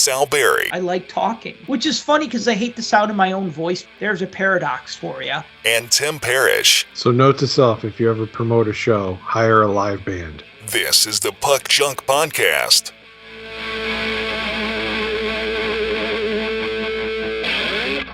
Sal Barry. I like talking, which is funny because I hate the sound of my own voice. There's a paradox for you. And Tim Parrish. So note to self, if you ever promote a show, hire a live band. This is the Puck Junk Podcast.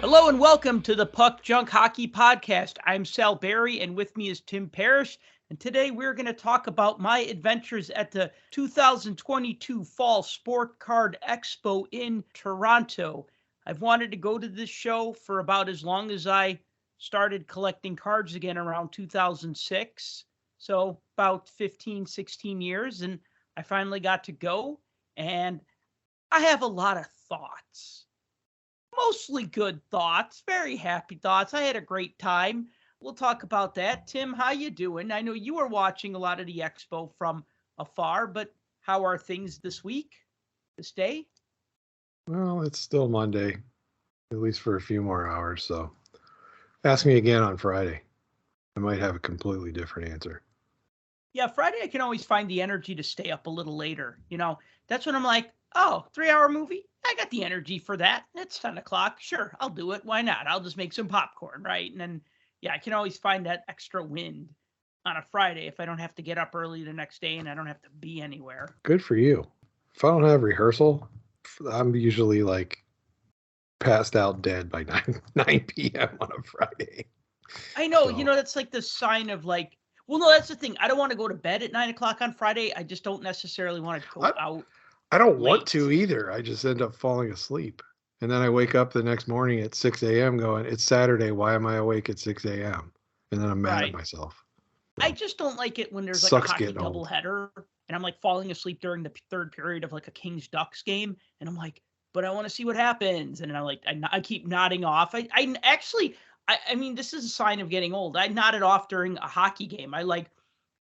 Hello and welcome to the Puck Junk Hockey Podcast. I'm Sal Barry and with me is Tim Parrish. And today we're going to talk about my adventures at the 2022 Fall Sport Card Expo in Toronto. I've wanted to go to this show for about as long as I started collecting cards again around 2006. So about 15, 16 years. And I finally got to go. And I have a lot of thoughts. Mostly good thoughts, very happy thoughts. I had a great time. We'll talk about that. Tim, how you doing? I know you were watching a lot of the expo from afar, but how are things this week, this day? Well, it's still Monday, at least for a few more hours. So ask me again on Friday. I might have a completely different answer. Yeah, Friday I can always find the energy to stay up a little later. You know, that's when I'm like, oh, 3-hour movie? I got the energy for that. It's 10 o'clock. Sure, I'll do it. Why not? I'll just make some popcorn, right? And then yeah, I can always find that extra wind on a Friday if I don't have to get up early the next day and I don't have to be anywhere. Good for you. If I don't have rehearsal, I'm usually like passed out dead by 9 p.m. on a Friday. I know, So. You know, that's like the sign of like, well, no, that's the thing. I don't want to go to bed at 9 o'clock on Friday. I just don't necessarily want to go out. I don't want late. to either. I just end up falling asleep. And then I wake up the next morning at 6 a.m. going, it's Saturday. Why am I awake at 6 a.m.? And then I'm mad at myself. I just don't like it when there's like Sucks a hockey getting old. doubleheader and I'm like falling asleep during the third period of like a Kings Ducks game. And I'm like, but I want to see what happens. And I keep nodding off. I mean, this is a sign of getting old. I nodded off during a hockey game. I like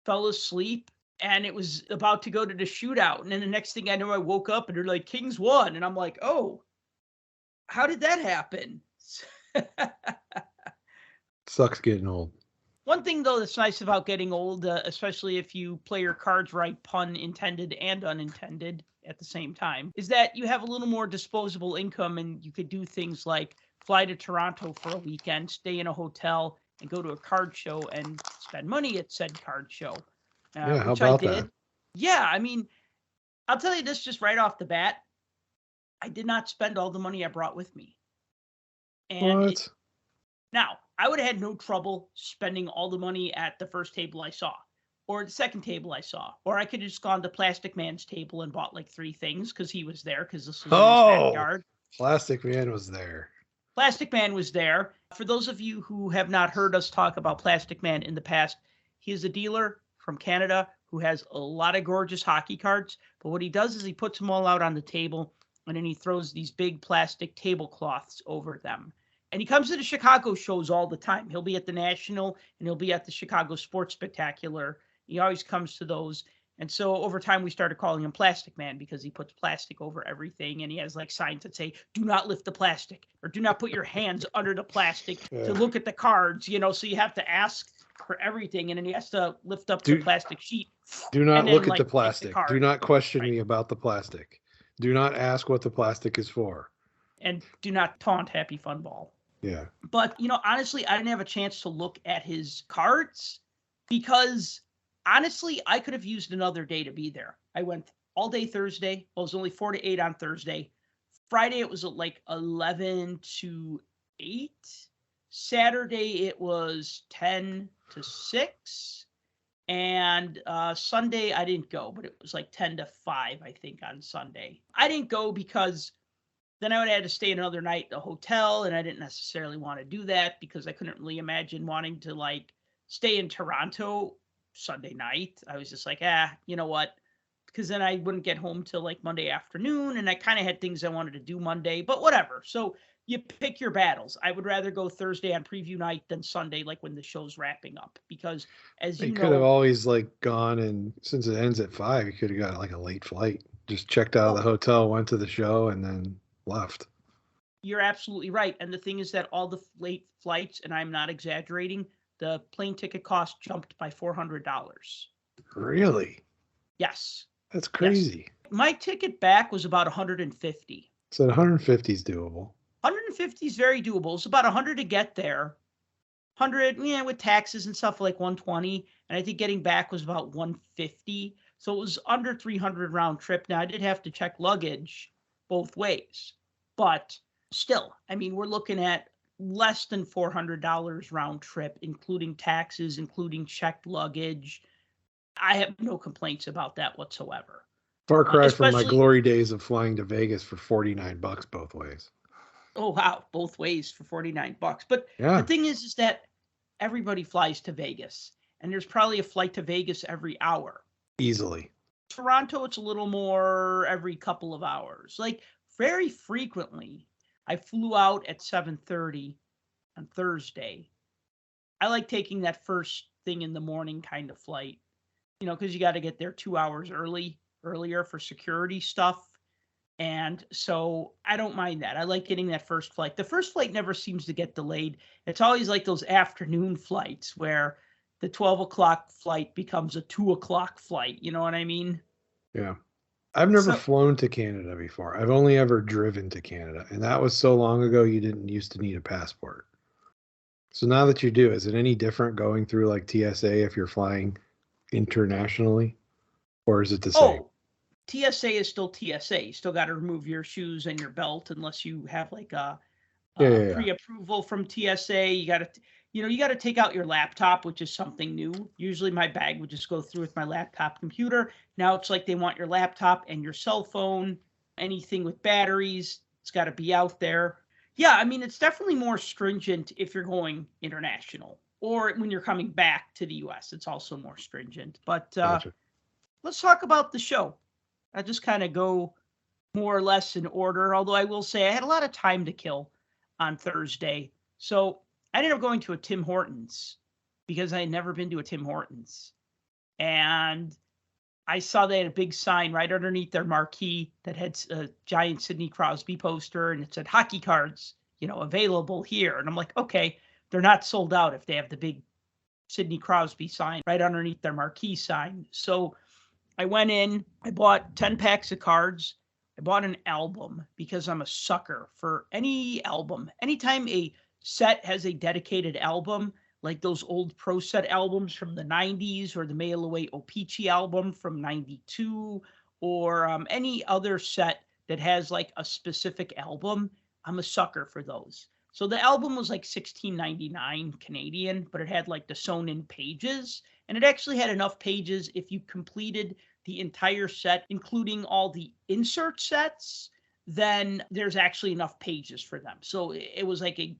fell asleep and it was about to go to the shootout. And then the next thing I know, I woke up and they're like, Kings won. And I'm like, oh, how did that happen? Sucks getting old. One thing, though, that's nice about getting old, especially if you play your cards right, pun intended and unintended at the same time, is that you have a little more disposable income and you could do things like fly to Toronto for a weekend, stay in a hotel, and go to a card show and spend money at said card show. Yeah, how which about I did. that? Yeah, I mean, I'll tell you this just right off the bat. I did not spend all the money I brought with me. And What? Now, I would have had no trouble spending all the money at the first table I saw or the second table I saw. Or I could have just gone to Plastic Man's table and bought like 3 things because he was there because this was in his backyard. Plastic Man was there. Plastic Man was there. For those of you who have not heard us talk about Plastic Man in the past, he is a dealer from Canada who has a lot of gorgeous hockey cards. But what he does is he puts them all out on the table and then he throws these big plastic tablecloths over them. And he comes to the Chicago shows all the time. He'll be at the National and he'll be at the Chicago Sports Spectacular. He always comes to those. And so over time, we started calling him Plastic Man because he puts plastic over everything. And he has like signs that say, do not lift the plastic or do not put your hands under the plastic to look at the cards, you know, so you have to ask for everything. And then he has to lift up the plastic sheet. Do not then, look like, at the plastic. Do not question Right. me about the plastic. Do not ask what the plastic is for. And do not taunt Happy Fun Ball. Yeah. But, you know, honestly, I didn't have a chance to look at his cards because, honestly, I could have used another day to be there. I went all day Thursday. Well, it was only 4 to 8 on Thursday. Friday, it was like 11 to 8. Saturday, it was 10 to 6. And Sunday, I didn't go, but it was like 10 to 5, I think, on Sunday. I didn't go because then I would have had to stay another night at the hotel, and I didn't necessarily want to do that because I couldn't really imagine wanting to like stay in Toronto Sunday night. I was just like, you know what? Because then I wouldn't get home till like Monday afternoon, and I kind of had things I wanted to do Monday, but whatever. So you pick your battles. I would rather go Thursday on preview night than Sunday, like when the show's wrapping up, because as you know, could have always like gone, and since it ends at 5, you could have got like a late flight. Just checked out of the hotel, went to the show, and then left. You're absolutely right. And the thing is that all the late flights, and I'm not exaggerating, the plane ticket cost jumped by $400. Really? Yes. That's crazy. Yes. My ticket back was about $150. So 150 is doable. 150 is very doable. It's about 100 to get there. 100, yeah, with taxes and stuff, like 120. And I think getting back was about 150. So it was under 300 round trip. Now I did have to check luggage both ways, but still, I mean, we're looking at less than $400 round trip, including taxes, including checked luggage. I have no complaints about that whatsoever. Far cry from my Especially, glory days of flying to Vegas for $49 both ways. oh wow, both ways for $49. But Yeah. the thing is that everybody flies to Vegas, and there's probably a flight to Vegas every hour. Easily. Toronto, it's a little more every couple of hours. Like very frequently, I flew out at 7:30 on Thursday. I like taking that first thing in the morning kind of flight, because you got to get there 2 hours earlier for security stuff. And so I don't mind that. I like getting that first flight. The first flight never seems to get delayed. It's always like those afternoon flights where the 12 o'clock flight becomes a 2 o'clock flight. You know what I mean? Yeah. I've never flown to Canada before. I've only ever driven to Canada. And that was so long ago, you didn't used to need a passport. So now that you do, is it any different going through like TSA if you're flying internationally? Or is it the same? Oh, TSA is still TSA. You still got to remove your shoes and your belt unless you have like a pre-approval from TSA. You got to take out your laptop, which is something new. Usually my bag would just go through with my laptop computer. Now it's like they want your laptop and your cell phone, anything with batteries. It's got to be out there. Yeah, I mean, it's definitely more stringent if you're going international, or when you're coming back to the US, it's also more stringent. But Gotcha. Let's talk about the show. I just kind of go more or less in order, although I will say I had a lot of time to kill on Thursday. So I ended up going to a Tim Hortons because I had never been to a Tim Hortons. And I saw they had a big sign right underneath their marquee that had a giant Sidney Crosby poster, and it said hockey cards, available here. And I'm like, okay, they're not sold out if they have the big Sidney Crosby sign right underneath their marquee sign. So I went in, I bought 10 packs of cards. I bought an album because I'm a sucker for any album. Anytime a set has a dedicated album, like those old Pro Set albums from the 90s, or the Mailaway Opeachy album from 92, or any other set that has like a specific album, I'm a sucker for those. So the album was like $16.99 Canadian, but it had like the sewn in pages, and it actually had enough pages if you completed the entire set, including all the insert sets, then there's actually enough pages for them. So it was like a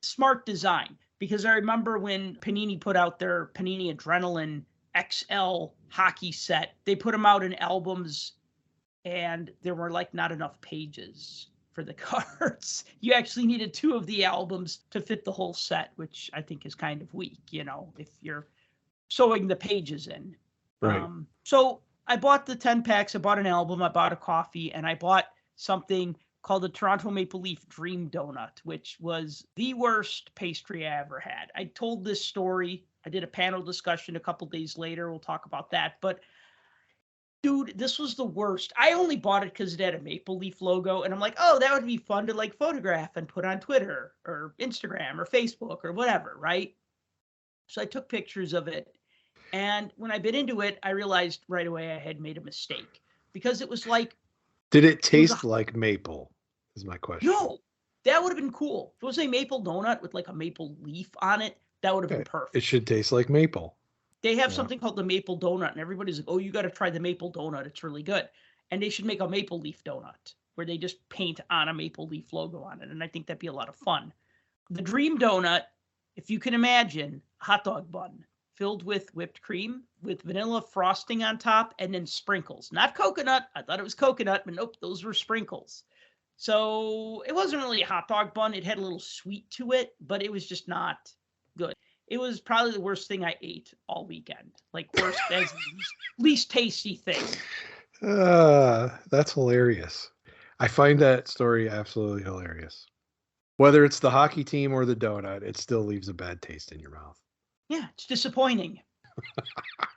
smart design, because I remember when Panini put out their Panini Adrenaline XL hockey set, they put them out in albums and there were like not enough pages for the cards. You actually needed 2 of the albums to fit the whole set, which I think is kind of weak, if you're sewing the pages in. Right. So I bought the 10 packs, I bought an album, I bought a coffee, and I bought something called the Toronto Maple Leaf Dream Donut, which was the worst pastry I ever had. I told this story. I did a panel discussion a couple days later. We'll talk about that. But dude, this was the worst. I only bought it because it had a Maple Leaf logo, and I'm like, oh, that would be fun to like photograph and put on Twitter or Instagram or Facebook or whatever, right? So I took pictures of it. And when I bit into it, I realized right away I had made a mistake, because it was like... Did it taste like maple? Is my question. No, that would have been cool. If it was a maple donut with like a maple leaf on it, that would have been perfect. It should taste like maple. They have something called the maple donut, and everybody's like, oh, you got to try the maple donut. It's really good. And they should make a maple leaf donut where they just paint on a maple leaf logo on it. And I think that'd be a lot of fun. The dream donut, if you can imagine, hot dog bun filled with whipped cream with vanilla frosting on top, and then sprinkles. Not coconut. I thought it was coconut, but nope, those were sprinkles. So it wasn't really a hot dog bun. It had a little sweet to it, but it was just not good. It was probably the worst thing I ate all weekend. Like worst as least tasty thing. That's hilarious. I find that story absolutely hilarious. Whether it's the hockey team or the donut, it still leaves a bad taste in your mouth. Yeah, it's disappointing.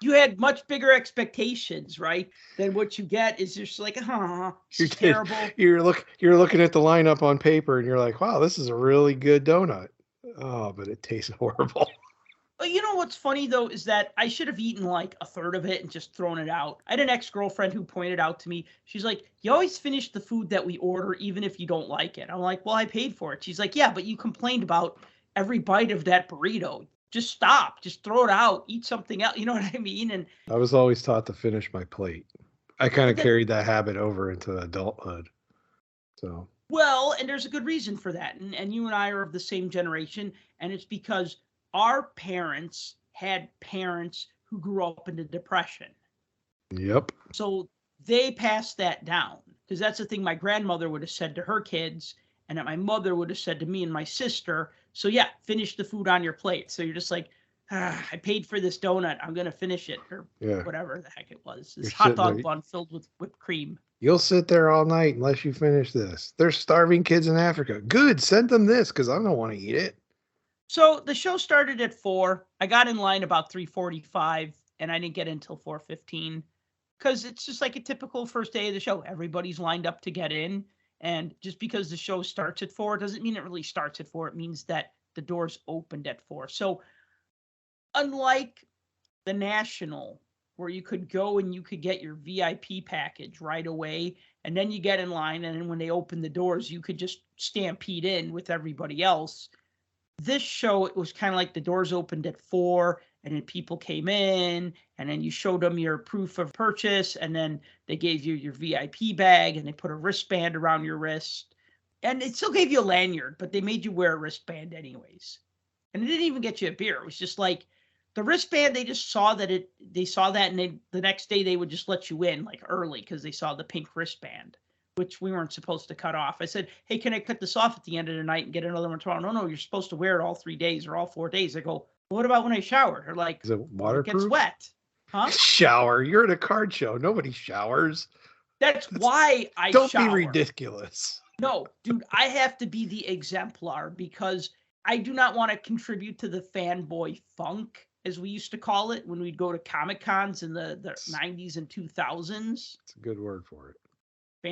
You had much bigger expectations, right? Than what you get is just like, it's terrible. You're looking at the lineup on paper and you're like, wow, this is a really good donut. Oh, but it tastes horrible. But you know what's funny though is that I should have eaten like a third of it and just thrown it out. I had an ex-girlfriend who pointed out to me, she's like, you always finish the food that we order even if you don't like it. I'm like, well, I paid for it. She's like, yeah, but you complained about every bite of that burrito. Just stop. Just throw it out. Eat something else. You know what I mean? And I was always taught to finish my plate. I kind of But then- carried that habit over into adulthood. So well, and there's a good reason for that. And you and I are of the same generation, and it's because our parents had parents who grew up in the Depression. yep. So they passed that down because that's the thing my grandmother would have said to her kids and that my mother would have said to me and my sister. So yeah, finish the food on your plate. So you're just like, I paid for this donut. I'm going to finish it or whatever the heck it was. This You're hot sitting dog there- bun filled with whipped cream. You'll sit there all night unless you finish this. There's starving kids in Africa. Good, send them this because I don't want to eat it. So the show started at 4. I got in line about 3:45 and I didn't get in until 4:15 because it's just like a typical first day of the show. Everybody's lined up to get in. And just because the show starts at 4 doesn't mean it really starts at 4. It means that the doors opened at 4. So unlike the National, where you could go and you could get your VIP package right away, and then you get in line, and then when they open the doors, you could just stampede in with everybody else. This show, it was kind of like the doors opened at 4, and then people came in, and then you showed them your proof of purchase, and then they gave you your VIP bag, and they put a wristband around your wrist. And it still gave you a lanyard, but they made you wear a wristband anyways. And it didn't even get you a beer. It was just like the wristband, they just saw that and the next day they would just let you in like early because they saw the pink wristband, which we weren't supposed to cut off. I said, hey, can I cut this off at the end of the night and get another one tomorrow? No, you're supposed to wear it all 3 days or all 4 days. I go, well, what about when I showered? They're like, Is it it waterproof? gets wet. Huh? Shower. You're at a card show. Nobody showers. That's why I Don't shower. be ridiculous. No, dude, I have to be the exemplar because I do not want to contribute to the fanboy funk, as we used to call it when we'd go to Comic Cons in the 90s and 2000s. It's a good word for it.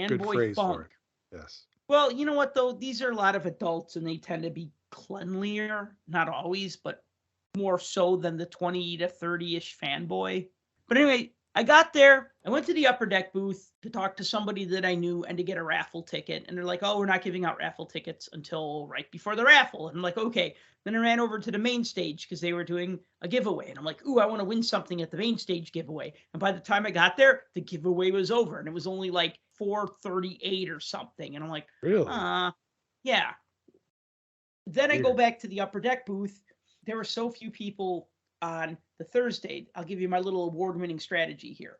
Good Fanboy phrase funk. for it. Yes. Well, you know what, though? These are a lot of adults, and they tend to be cleanlier. Not always, but more so than the 20 to 30-ish fanboy. But anyway, I got there. I went to the upper deck booth to talk to somebody that I knew and to get a raffle ticket. And they're like, oh, we're not giving out raffle tickets until right before the raffle. And I'm like, okay. Then I ran over to the main stage because they were doing a giveaway. And I'm like, ooh, I want to win something at the main stage giveaway. And by the time I got there, the giveaway was over. And it was only like 4:38 or something. And I'm like, Really? yeah. Then I go Weird. back to the upper deck booth. There were so few people on the Thursday. I'll give you my little award-winning strategy here.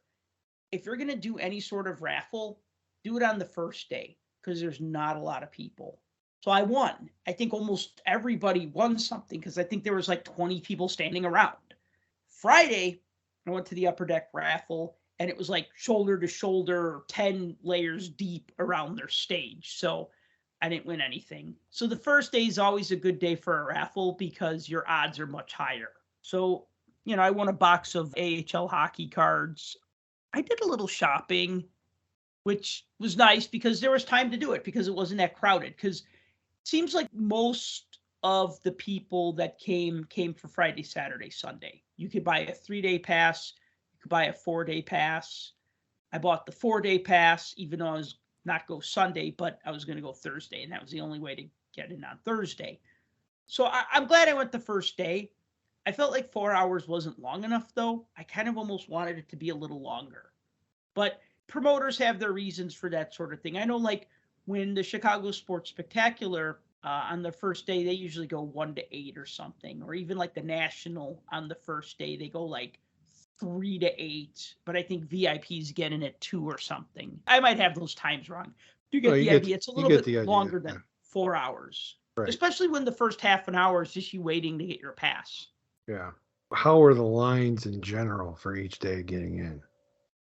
If you're going to do any sort of raffle, do it on the first day because there's not a lot of people. So I won. I think almost everybody won something because I think there was like 20 people standing around. Friday, I went to the upper deck raffle and it was like shoulder to shoulder, 10 layers deep around their stage. So I didn't win anything. So the first day is always a good day for a raffle because your odds are much higher. So, I won a box of AHL hockey cards. I did a little shopping, which was nice because there was time to do it because it wasn't that crowded. Because it seems like most of the people that came for Friday, Saturday, Sunday. You could buy a 3-day pass. You could buy a 4-day pass. I bought the 4-day pass, even though I was not go Sunday, but I was going to go Thursday, and that was the only way to get in on Thursday. So I'm glad I went the first day. I felt like 4 hours wasn't long enough, though. I kind of almost wanted it to be a little longer. But promoters have their reasons for that sort of thing. I know, like, when the Chicago Sports Spectacular, on the first day, they usually go 1 to 8 or something. Or even, like, the National on the first day, they go, like, 3 to 8. But I think VIPs get in at 2 or something. I might have those times wrong. You get the idea. It's a little bit longer than 4 hours. Right. Especially when the first half an hour is just you waiting to get your pass. Yeah. How are the lines in general for each day getting in?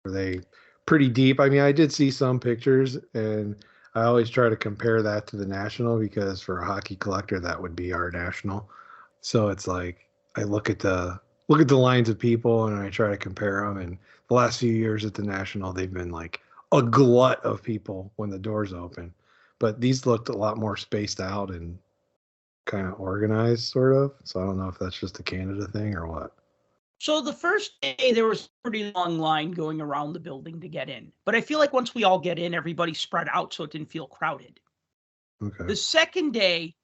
Are they pretty deep? I mean, I did see some pictures, and I always try to compare that to the National because for a hockey collector, that would be our National. So it's like I look at the look at the lines of people and I try to compare them. And the last few years at the National, they've been like a glut of people when the doors open. But these looked a lot more spaced out and kind of organized, sort of. So I don't know if that's just a Canada thing or what. So the first day, there was a pretty long line going around the building to get in. But I feel like once we all get in, everybody spread out so it didn't feel crowded. Okay. The second day,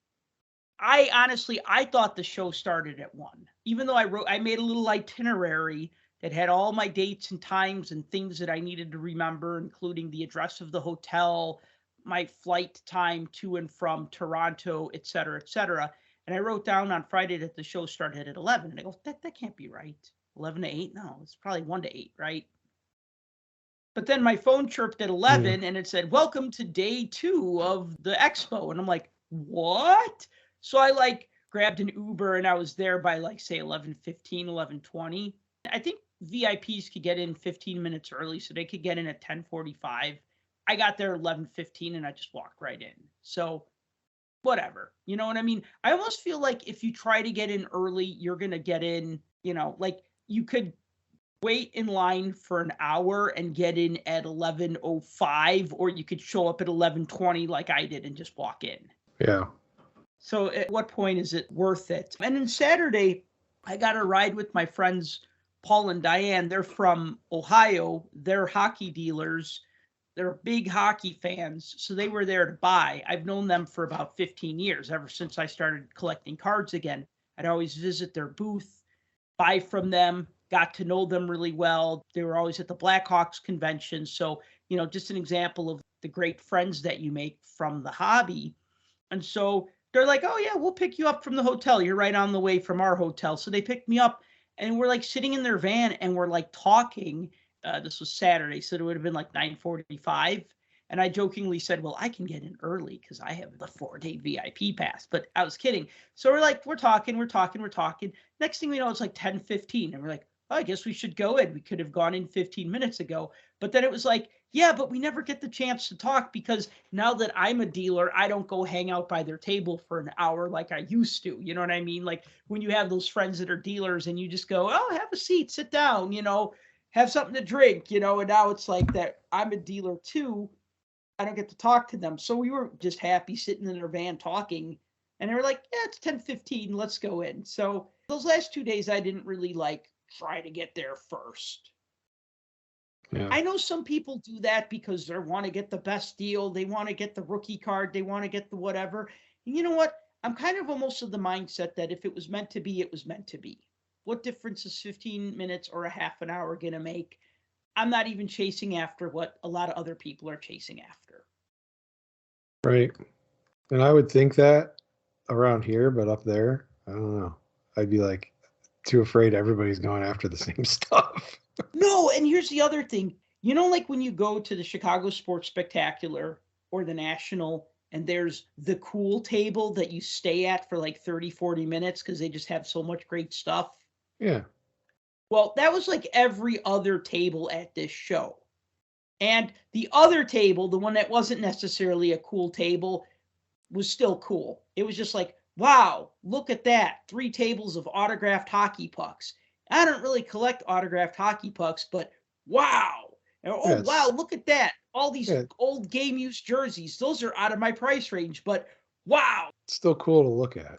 I thought the show started at 1. Even though I made a little itinerary that had all my dates and times and things that I needed to remember, including the address of the hotel, my flight time to and from Toronto, et cetera, et cetera. And I wrote down on Friday that the show started at 11. And I go, that can't be right. 11 to 8? No, it's probably 1 to 8, right? But then my phone chirped at 11 and it said, welcome to day 2 of the expo. And I'm like, what? So I grabbed an Uber and I was there by say 11:15, 11:20. I think VIPs could get in 15 minutes early, so they could get in at 10:45. I got there 11:15 and I just walked right in. So whatever, you know what I mean? I almost feel like if you try to get in early, you're going to get in, you could wait in line for an hour and get in at 11:05, or you could show up at 11:20 like I did and just walk in. Yeah. So at what point is it worth it? And then Saturday, I got a ride with my friends, Paul and Diane. They're from Ohio. They're hockey dealers. They're big hockey fans. So they were there to buy. I've known them for about 15 years, ever since I started collecting cards again. I'd always visit their booth, buy from them, got to know them really well. They were always at the Blackhawks convention. So, just an example of the great friends that you make from the hobby. And so they're like, oh, yeah, we'll pick you up from the hotel. You're right on the way from our hotel. So they picked me up and we're sitting in their van and we're talking. This was Saturday, so it would have been 9:45. And I jokingly said, well, I can get in early because I have the 4-day VIP pass. But I was kidding. So we're talking. Next thing we know, it's 10:15. And we're like, oh, I guess we should go in. We could have gone in 15 minutes ago. But then it was yeah, but we never get the chance to talk because now that I'm a dealer, I don't go hang out by their table for an hour like I used to. You know what I mean? When you have those friends that are dealers and you just go, oh, have a seat, sit down, have something to drink, and now it's that I'm a dealer too. I don't get to talk to them. So we were just happy sitting in their van talking. And they were like, yeah, it's 10:15. Let's go in. So those last 2 days, I didn't really try to get there first. Yeah. I know some people do that because they want to get the best deal. They want to get the rookie card. They want to get the whatever. And you know what? I'm kind of almost of the mindset that if it was meant to be, it was meant to be. What difference is 15 minutes or a half an hour going to make? I'm not even chasing after what a lot of other people are chasing after. Right. And I would think that around here, but up there, I don't know. I'd be too afraid everybody's going after the same stuff. No, and here's the other thing. When you go to the Chicago Sports Spectacular or the National, and there's the cool table that you stay at for 30, 40 minutes because they just have so much great stuff. Yeah. Well, that was every other table at this show. And the other table, the one that wasn't necessarily a cool table, was still cool. It was just wow, look at that. 3 tables of autographed hockey pucks. I don't really collect autographed hockey pucks, but wow. Oh, yes. Wow, look at that. All these old game use jerseys. Those are out of my price range, but wow. It's still cool to look at.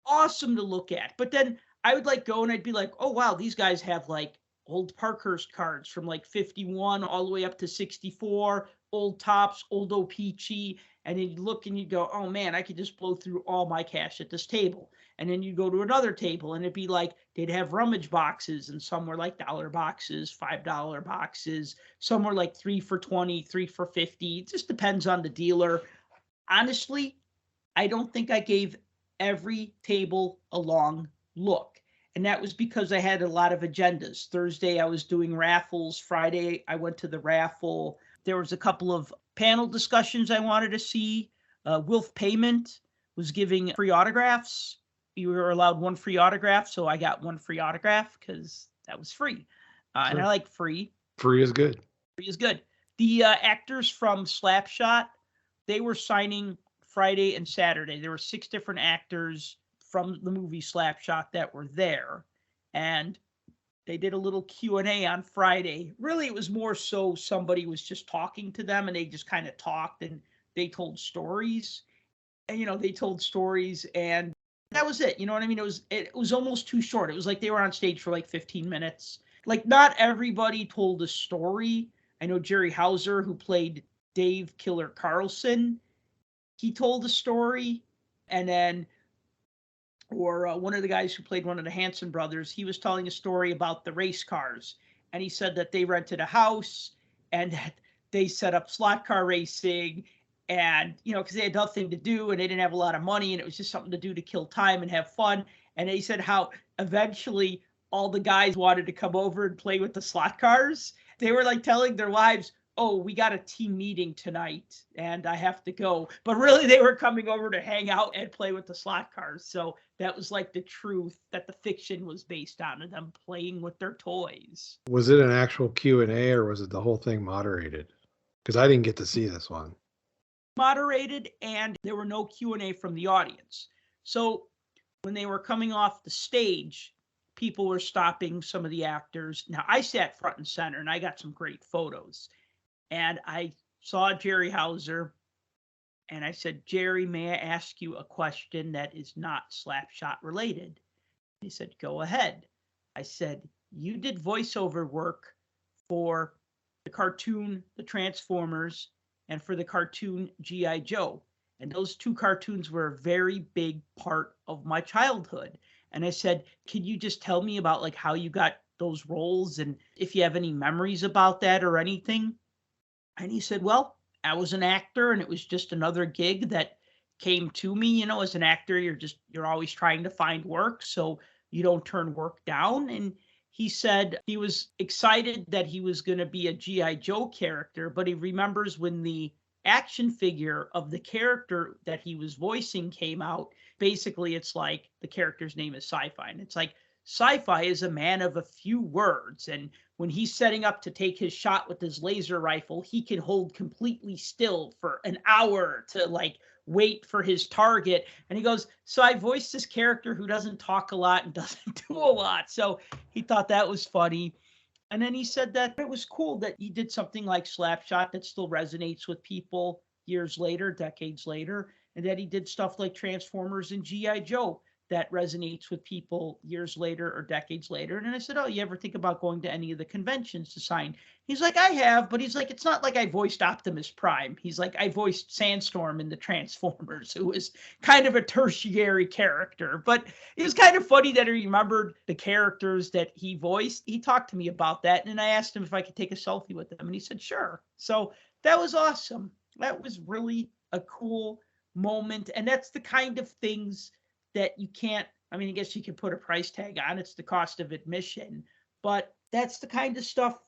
Awesome to look at. But then I would go and I'd be oh, wow, these guys have old Parkhurst cards from 51 all the way up to 64, old Tops, old O-Pee-Chee. And then you'd look and you'd go, oh man, I could just blow through all my cash at this table. And then you'd go to another table and it'd be they'd have rummage boxes, and some were $1 boxes, $5 boxes. Some were 3 for $20, 3 for $50. It just depends on the dealer. Honestly, I don't think I gave every table a long look. And that was because I had a lot of agendas. Thursday, I was doing raffles. Friday, I went to the raffle. There was a couple of panel discussions I wanted to see. Wilf Payment was giving free autographs. You were allowed 1 free autograph, so I got 1 free autograph because that was free. Sure. And I like free. Free is good. Free is good. The actors from Slapshot, they were signing Friday and Saturday. There were 6 different actors from the movie Slapshot that were there. and they did a little Q&A on Friday. Really, it was more so somebody was just talking to them and they just kind of talked and they told stories. And, they told stories and that was it. You know what I mean? It was almost too short. It was like they were on stage for like 15 minutes. Like not everybody told a story. I know Jerry Hauser, who played Dave Killer Carlson, he told a story. And then or one of the guys who played one of the Hanson brothers, he was telling a story about the race cars. And he said that they rented a house and that they set up slot car racing and, because they had nothing to do and they didn't have a lot of money and it was just something to do to kill time and have fun. And he said how eventually all the guys wanted to come over and play with the slot cars. They were like telling their wives, oh, we got a team meeting tonight and I have to go. But really, they were coming over to hang out and play with the slot cars. So that was like the truth that the fiction was based on, and them playing with their toys. Was it an actual Q&A or was it the whole thing moderated? Because I didn't get to see this one. Moderated, and there were no Q&A from the audience. So when they were coming off the stage, people were stopping some of the actors. Now, I sat front and center, and I got some great photos. And I saw Jerry Hauser, and I said, Jerry, may I ask you a question that is not Slapshot related? He said, go ahead. I said, you did voiceover work for the cartoon, The Transformers, and for the cartoon, G.I. Joe. And those two cartoons were a very big part of my childhood. And I said, can you just tell me about like how you got those roles and if you have any memories about that or anything? And he said, well, I was an actor and it was just another gig that came to me. As an actor, you're always trying to find work, so you don't turn work down. And he said he was excited that he was going to be a G.I. Joe character, but he remembers when the action figure of the character that he was voicing came out. Basically, it's like the character's name is Sci-Fi, and it's like Sci-Fi is a man of a few words, and when he's setting up to take his shot with his laser rifle, he can hold completely still for an hour to like wait for his target. And he goes, so I voiced this character who doesn't talk a lot and doesn't do a lot. So he thought that was funny. And then he said that it was cool that he did something like Slapshot that still resonates with people years later, decades later, and that he did stuff like Transformers and G.I. Joe that resonates with people years later or decades later. And then I said, oh, you ever think about going to any of the conventions to sign? He's like, I have, but he's like, it's not like I voiced Optimus Prime. He's like, I voiced Sandstorm in the Transformers, who was kind of a tertiary character. But it was kind of funny that he remembered the characters that he voiced. He talked to me about that, and I asked him if I could take a selfie with them, and he said, sure. So that was awesome. That was really a cool moment, and that's the kind of things that you can't, I guess you can put a price tag on, it's the cost of admission, but that's the kind of stuff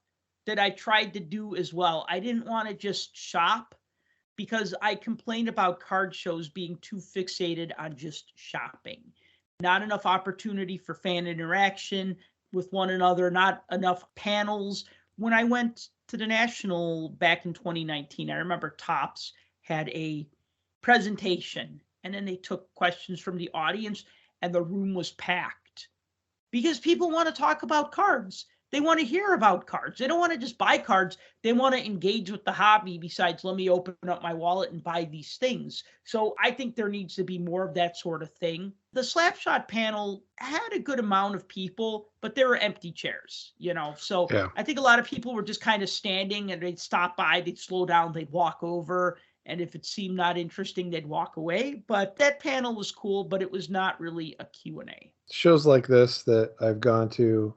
that I tried to do as well. I didn't want to just shop because I complained about card shows being too fixated on just shopping. Not enough opportunity for fan interaction with one another, not enough panels. When I went to the National back in 2019, I remember Topps had a presentation, and then they took questions from the audience, and the room was packed because people want to talk about cards. They want to hear about cards. They don't want to just buy cards. They want to engage with the hobby besides, let me open up my wallet and buy these things. So I think there needs to be more of that sort of thing. The Slapshot panel had a good amount of people, but there were empty chairs, So yeah. I think a lot of people were just kind of standing, and they'd stop by, they'd slow down, they'd walk over. And if it seemed not interesting, they'd walk away. But that panel was cool, but it was not really a Q&A. Shows like this that I've gone to,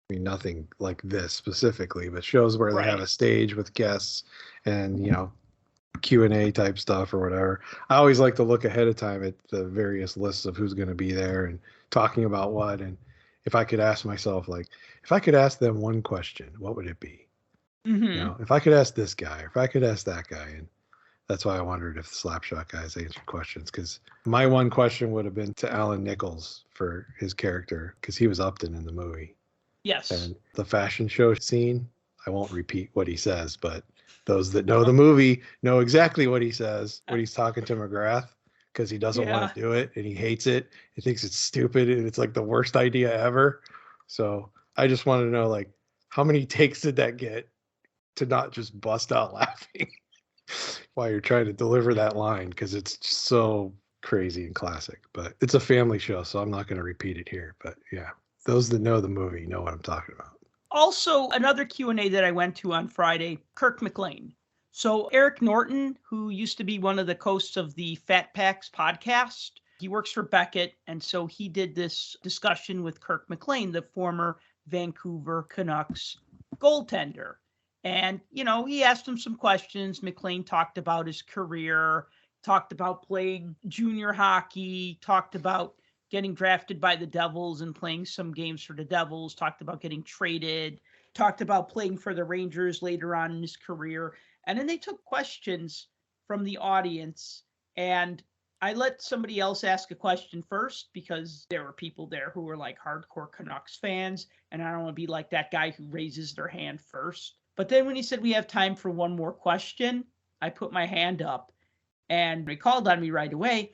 nothing like this specifically, but shows where they have a stage with guests and, Q&A type stuff or whatever. I always like to look ahead of time at the various lists of who's going to be there and talking about what. And if I could ask myself, like, if I could ask them one question, what would it be? Mm-hmm. If I could ask this guy, or if I could ask that guy. And that's why I wondered if the Slapshot guys answered questions, because my one question would have been to Alan Nichols for his character, because he was Upton in the movie. Yes. And the fashion show scene, I won't repeat what he says, but those that know the movie know exactly what he says when he's talking to McGrath, because he doesn't want to do it and he hates it. He thinks it's stupid and it's like the worst idea ever. So I just want to know, like, how many takes did that get to not just bust out laughing while you're trying to deliver that line? Because it's just so crazy and classic. But it's a family show, so I'm not going to repeat it here. But yeah, those that know the movie know what I'm talking about. Also, another Q&A that I went to on Friday, Kirk McLean. So Eric Norton, who used to be one of the hosts of the Fat Packs podcast, he works for Beckett. And so he did this discussion with Kirk McLean, the former Vancouver Canucks goaltender. And, he asked him some questions. McLean talked about his career, talked about playing junior hockey, talked about getting drafted by the Devils and playing some games for the Devils, talked about getting traded, talked about playing for the Rangers later on in his career. And then they took questions from the audience, and I let somebody else ask a question first because there were people there who were like hardcore Canucks fans, and I don't want to be like that guy who raises their hand first. But then when he said we have time for one more question, I put my hand up, and they called on me right away.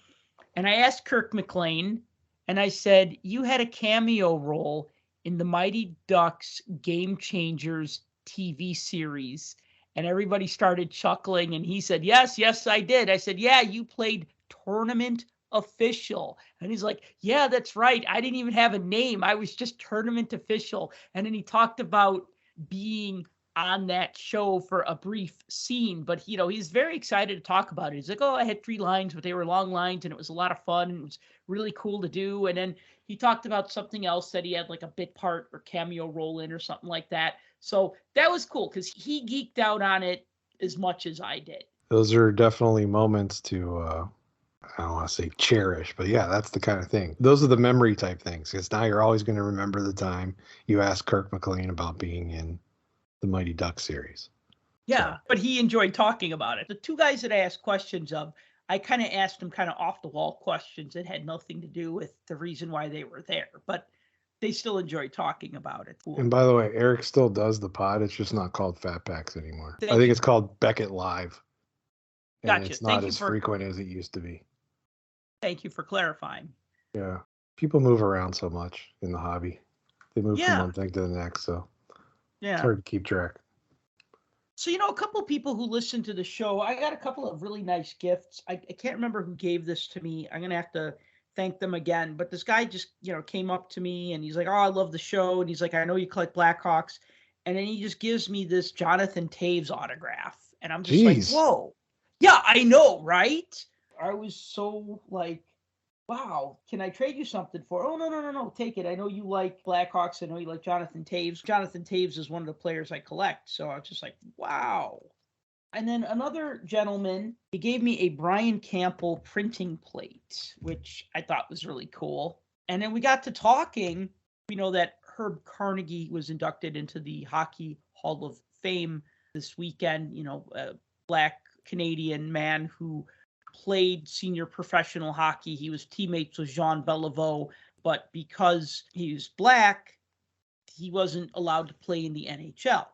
And I asked Kirk McLean, and I said, you had a cameo role in the Mighty Ducks Game Changers TV series. And everybody started chuckling. And he said, yes, I did. I said, yeah, you played tournament official. And he's like, yeah, that's right. I didn't even have a name. I was just tournament official. And then he talked about being on that show for a brief scene, but he's very excited to talk about it. He's like, oh, I had 3 lines, but they were long lines and it was a lot of fun and it was really cool to do. And then he talked about something else that he had like a bit part or cameo role in or something like that. So that was cool because he geeked out on it as much as I did. Those are definitely moments to, I don't want to say cherish, but yeah, that's the kind of thing. Those are the memory type things, because now you're always going to remember the time you asked Kirk McLean about being in the Mighty Ducks series. Yeah, but he enjoyed talking about it. The 2 guys that I asked questions of, I kind of asked them kind of off the wall questions that had nothing to do with the reason why they were there, but they still enjoyed talking about it. And by the way, Eric still does the pod. It's just not called Fat Packs anymore. I think it's called Beckett Live. And gotcha. It's not as frequent as it used to be. Thank you for clarifying. Yeah. People move around so much in the hobby. They move from one thing to the next, so it's hard to keep track. So, a couple of people who listen to the show, I got a couple of really nice gifts. I can't remember who gave this to me. I'm going to have to thank them again. But this guy just, came up to me and he's like, oh, I love the show. And he's like, I know you collect Blackhawks. And then he just gives me this Jonathan Toews autograph. And I'm just like, whoa. Yeah, I know, right? I was so like, wow, can I trade you something for? Oh, no, take it. I know you like Blackhawks. I know you like Jonathan Toews. Jonathan Toews is one of the players I collect. So I was just like, wow. And then another gentleman, he gave me a Brian Campbell printing plate, which I thought was really cool. And then we got to talking. We know that Herb Carnegie was inducted into the Hockey Hall of Fame this weekend, a Black Canadian man who played senior professional hockey. He was teammates with Jean Beliveau, but because he was Black, he wasn't allowed to play in the NHL.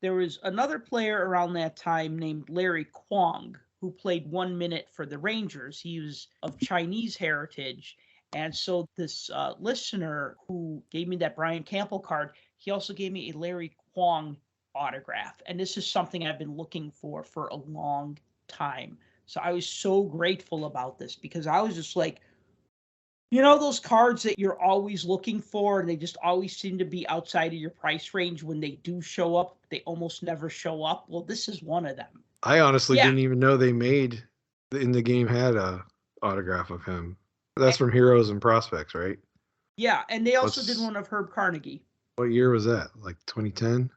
There was another player around that time named Larry Kwong who played 1 minute for the Rangers. He was of Chinese heritage. And so this listener who gave me that Brian Campbell card, he also gave me a Larry Kwong autograph. And this is something I've been looking for a long time. So I was so grateful about this because I was just like, those cards that you're always looking for and they just always seem to be outside of your price range. When they do show up, they almost never show up. Well, this is one of them. I honestly didn't even know they made in the game had a autograph of him. That's from Heroes and Prospects, right? Yeah, and they also did one of Herb Carnegie. What year was that? Like 2010?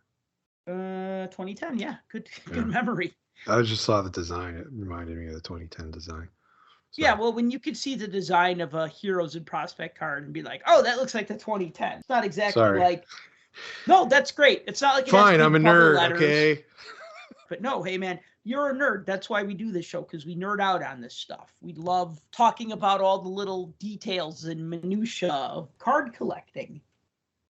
2010, yeah. Good memory. I just saw the design. It reminded me of the 2010 design. So. Yeah, well, when you could see the design of a Heroes and Prospect card and be like, oh, that looks like the 2010. It's not exactly like, no, that's great. It's not like fine, I'm a nerd, letters. Okay? But no, hey, man, you're a nerd. That's why we do this show, because we nerd out on this stuff. We love talking about all the little details and minutia of card collecting.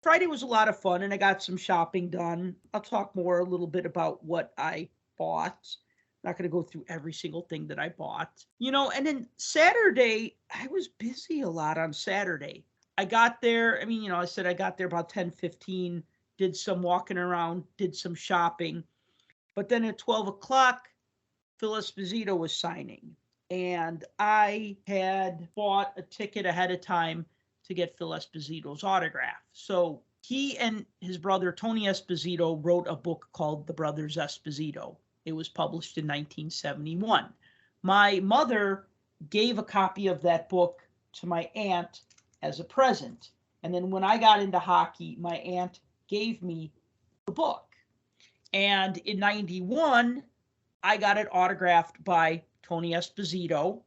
Friday was a lot of fun, and I got some shopping done. I'll talk more a little bit about what I bought. Not going to go through every single thing that I bought. And then Saturday, I was busy a lot on Saturday. I got there. I mean, I said I got there about 10:15, did some walking around, did some shopping. But then at 12 o'clock, Phil Esposito was signing. And I had bought a ticket ahead of time to get Phil Esposito's autograph. So he and his brother, Tony Esposito, wrote a book called The Brothers Esposito. It was published in 1971. My mother gave a copy of that book to my aunt as a present. And then when I got into hockey, my aunt gave me the book. And in 91, I got it autographed by Tony Esposito.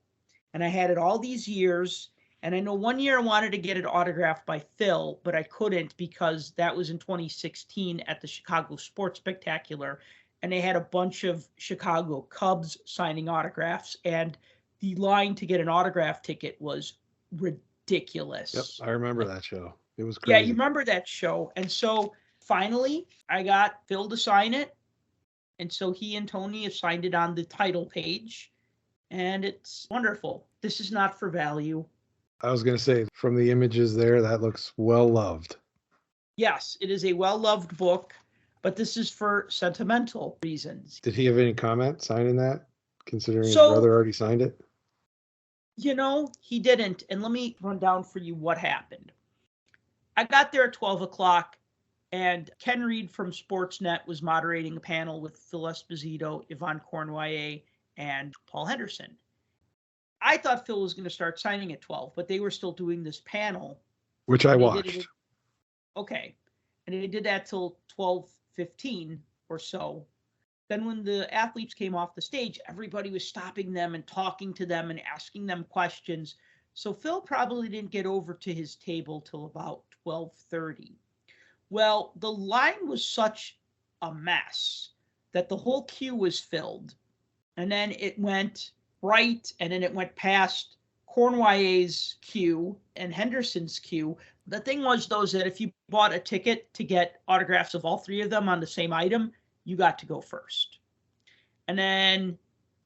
And I had it all these years. And I know one year I wanted to get it autographed by Phil, but I couldn't because that was in 2016 at the Chicago Sports Spectacular. And they had a bunch of Chicago Cubs signing autographs. And the line to get an autograph ticket was ridiculous. Yep, I remember that show. It was Yeah, crazy. you remember that show. And so finally, I got Phil to sign it. And so he and Tony have signed it on the title page. And it's wonderful. This is not for value. I was going to say, from the images there, that looks well loved. Yes, it is a well-loved book, but this is for sentimental reasons. Did he have any comment signing that, considering his brother already signed it? He didn't. And let me run down for you what happened. I got there at 12 o'clock, and Ken Reed from Sportsnet was moderating a panel with Phil Esposito, Yvonne Cornwallis, and Paul Henderson. I thought Phil was going to start signing at 12, but they were still doing this panel. Which I watched. Okay. And they did that till 12:15 or so. Then when the athletes came off the stage, everybody was stopping them and talking to them and asking them questions. So Phil probably didn't get over to his table till about 12:30. Well, the line was such a mess that the whole queue was filled. And then it went right, and then it went past Cornwallis' queue and Henderson's queue. The thing was, though, is that if you bought a ticket to get autographs of all three of them on the same item, you got to go first. And then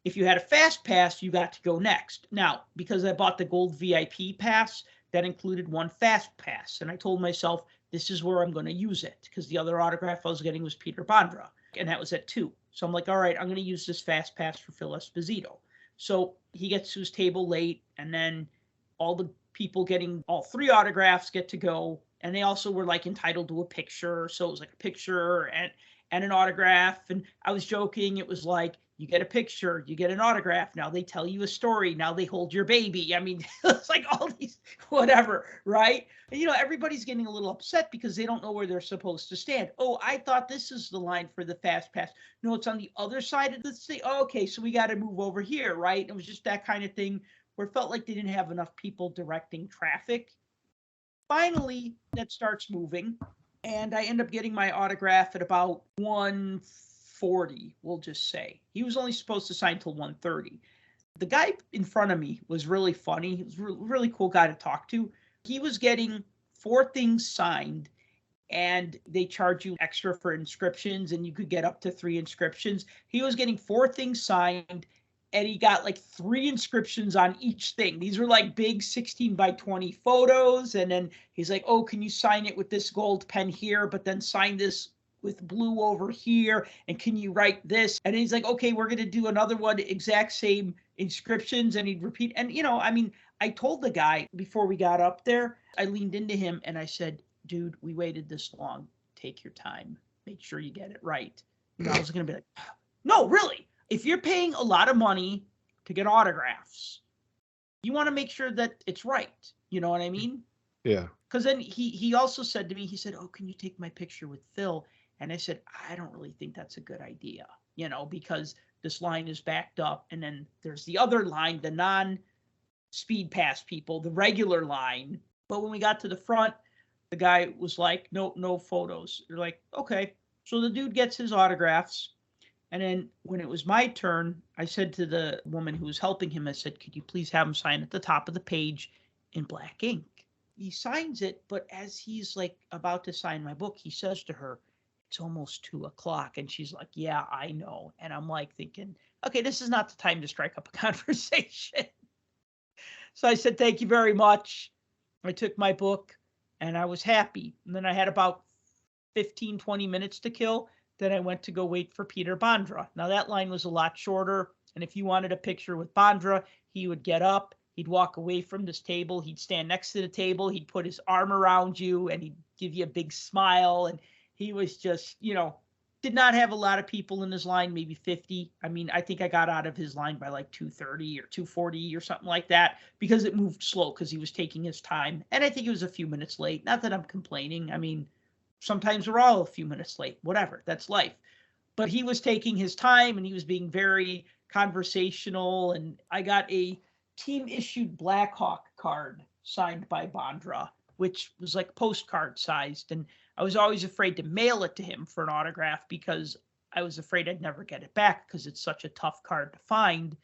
if you had a fast pass, you got to go next. Now, because I bought the gold VIP pass, that included one fast pass. And I told myself, this is where I'm going to use it, because the other autograph I was getting was Peter Bondra, and that was at 2. So I'm like, all right, I'm going to use this fast pass for Phil Esposito. So he gets to his table late, and then all the people getting all 3 autographs get to go. And they also were like entitled to a picture. So it was like a picture and an autograph. And I was joking. It was like, you get a picture, you get an autograph. Now they tell you a story. Now they hold your baby. I mean, it's like all these, whatever, right? And, everybody's getting a little upset because they don't know where they're supposed to stand. Oh, I thought this is the line for the fast pass. No, it's on the other side of the thing. Oh, okay, so we got to move over here, right? It was just that kind of thing where it felt like they didn't have enough people directing traffic. Finally, that starts moving, and I end up getting my autograph at about 1:40, we'll just say. He was only supposed to sign till 1:30. The guy in front of me was really funny. He was a really cool guy to talk to. He was getting 4 things signed, and they charge you extra for inscriptions, and you could get up to 3 inscriptions. He was getting 4 things signed, and he got like 3 inscriptions on each thing. These were like big 16 by 20 photos. And then he's like, oh, can you sign it with this gold pen here, but then sign this with blue over here? And can you write this? And he's like, okay, we're going to do another one, exact same inscriptions. And he'd repeat. And, I told the guy before we got up there, I leaned into him and I said, dude, we waited this long. Take your time. Make sure you get it right. I was going to be like, no, really. If you're paying a lot of money to get autographs, you want to make sure that it's right. You know what I mean? Yeah. Because then he also said to me, he said, oh, can you take my picture with Phil? And I said, I don't really think that's a good idea, because this line is backed up. And then there's the other line, the non-speed pass people, the regular line. But when we got to the front, the guy was like, no photos. They're like, okay. So the dude gets his autographs. And then when it was my turn, I said to the woman who was helping him, I said, could you please have him sign at the top of the page in black ink? He signs it, but as he's like about to sign my book, he says to her, it's almost 2 o'clock. And she's like, yeah, I know. And I'm like thinking, okay, this is not the time to strike up a conversation. So I said, thank you very much. I took my book and I was happy. And then I had about 15, 20 minutes to kill. Then I went to go wait for Peter Bondra. Now that line was a lot shorter. And if you wanted a picture with Bondra, he would get up, he'd walk away from this table, he'd stand next to the table, he'd put his arm around you, and he'd give you a big smile. And he was just, did not have a lot of people in his line, maybe 50. I mean, I think I got out of his line by like 2:30 or 2:40 or something like that, because it moved slow because he was taking his time. And I think it was a few minutes late. Not that I'm complaining. I mean, sometimes we're all a few minutes late, whatever, that's life. But he was taking his time and he was being very conversational. And I got a team issued Blackhawk card signed by Bondra, which was like postcard sized. And I was always afraid to mail it to him for an autograph because I was afraid I'd never get it back because it's such a tough card to find.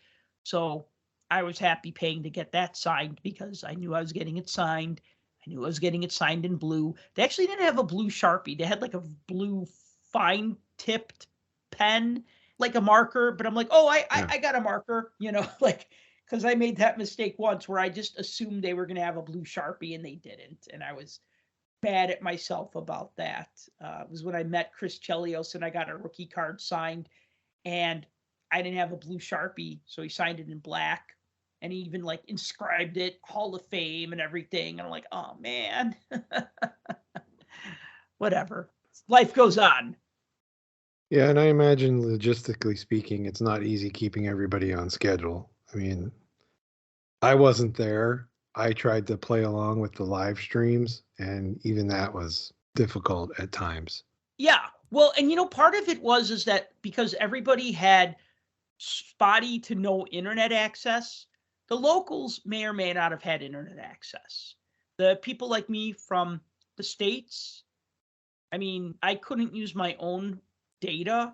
So I was happy paying to get that signed because I knew I was getting it signed. I knew I was getting it signed in blue. They actually didn't have a blue Sharpie. They had like a blue fine tipped pen, like a marker. But I'm like, oh, I got a marker, like, because I made that mistake once where I just assumed they were going to have a blue Sharpie and they didn't. And I was bad at myself about that. It was when I met Chris Chelios and I got a rookie card signed and I didn't have a blue Sharpie. So he signed it in black and he even like inscribed it Hall of Fame and everything. And I'm like, oh man, whatever. Life goes on. Yeah. And I imagine logistically speaking, it's not easy keeping everybody on schedule. I mean, I wasn't there. I tried to play along with the live streams, and even that was difficult at times. Yeah. Well, and part of it is that because everybody had spotty to no internet access, the locals may or may not have had internet access. The people like me from the States, I mean, I couldn't use my own data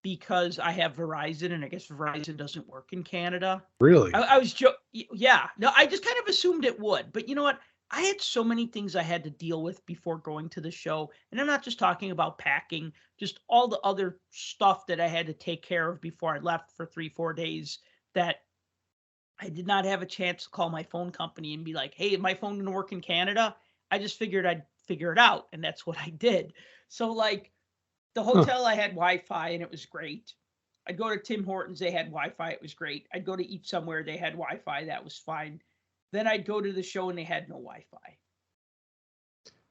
because I have Verizon, and I guess Verizon doesn't work in Canada. Really? I was yeah. No, I just kind of assumed it would. But you know what? I had so many things I had to deal with before going to the show. And I'm not just talking about packing, just all the other stuff that I had to take care of before I left for 3-4 days that I did not have a chance to call my phone company and be like, hey, is my phone going to work in Canada? I just figured I'd figure it out. And that's what I did. So like, the hotel, I had Wi-Fi and it was great. I'd go to Tim Hortons, they had Wi-Fi, it was great. I'd go to eat somewhere, they had Wi-Fi, that was fine. Then I'd go to the show and they had no Wi-Fi.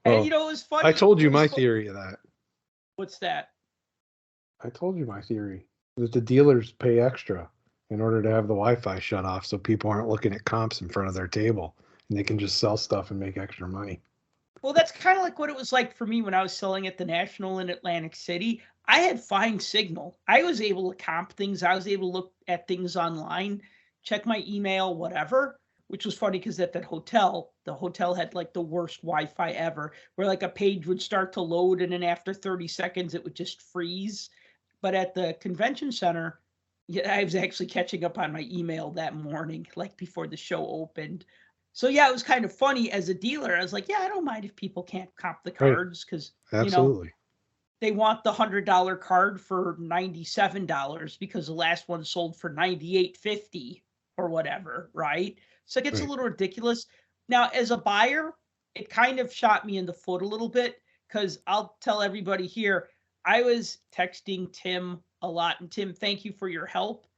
And it was funny. I told you my theory of that. What's that? I told you my theory that the dealers pay extra in order to have the Wi-Fi shut off so people aren't looking at comps in front of their table and they can just sell stuff and make extra money. Well, that's kind of like what it was like for me when I was selling at the National in Atlantic City. I had fine signal. I was able to comp things. I was able to look at things online, check my email, whatever, which was funny because at that hotel, the hotel had like the worst Wi-Fi ever, where like a page would start to load and then after 30 seconds, it would just freeze. But at the convention center, I was actually catching up on my email that morning, like before the show opened. So yeah, it was kind of funny as a dealer. I was like, yeah, I don't mind if people can't comp the cards because absolutely they want the $100 card for $97 because the last one sold for $98.50 or whatever, right? So it gets a little ridiculous. Now, as a buyer, it kind of shot me in the foot a little bit because I'll tell everybody here, I was texting Tim a lot, and Tim, thank you for your help.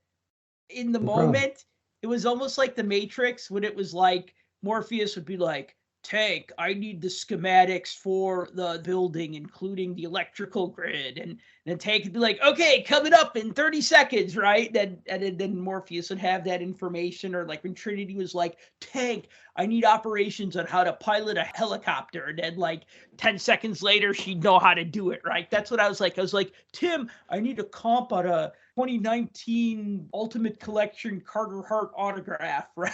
In the moment, it was almost like the Matrix when it was like Morpheus would be like, Tank, I need the schematics for the building, including the electrical grid. And then Tank would be like, okay, coming up in 30 seconds, right? And then Morpheus would have that information. Or like when Trinity was like, Tank, I need operations on how to pilot a helicopter. And then like 10 seconds later, she'd know how to do it, right? That's what I was like. I was like, Tim, I need a comp on a 2019 Ultimate Collection Carter Hart autograph, right?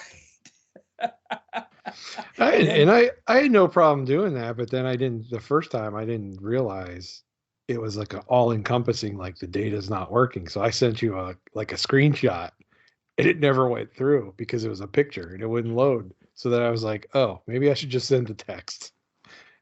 I had no problem doing that, but then the first time I didn't realize it was like an all-encompassing, like the data's not working. So I sent you a screenshot and it never went through because it was a picture and it wouldn't load. So then I was like, oh, maybe I should just send the text.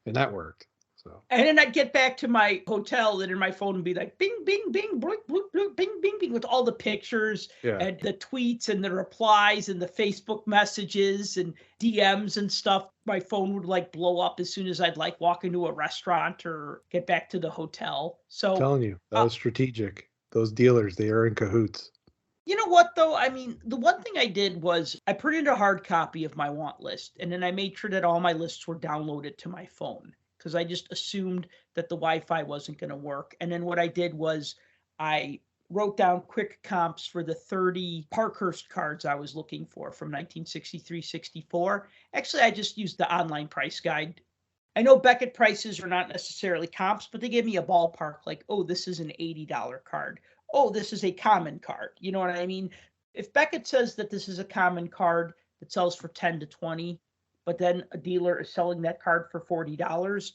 And that worked. So. And then I'd get back to my hotel and in my phone would be like, bing, bing, bing, bloop, bloop, bloop, bing, bing, bing, with all the pictures and the tweets and the replies and the Facebook messages and DMs and stuff. My phone would like blow up as soon as I'd like walk into a restaurant or get back to the hotel. So I'm telling you, that was strategic. Those dealers, they are in cahoots. You know what, though? I mean, the one thing I did was I printed a hard copy of my want list, and then I made sure that all my lists were downloaded to my phone because I just assumed that the Wi-Fi wasn't going to work. And then what I did was I wrote down quick comps for the 30 Parkhurst cards I was looking for from 1963-64. Actually, I just used the online price guide. I know Beckett prices are not necessarily comps, but they give me a ballpark like, oh, this is an $80 card. Oh, this is a common card. You know what I mean? If Beckett says that this is a common card that sells for 10 to 20, but then a dealer is selling that card for $40,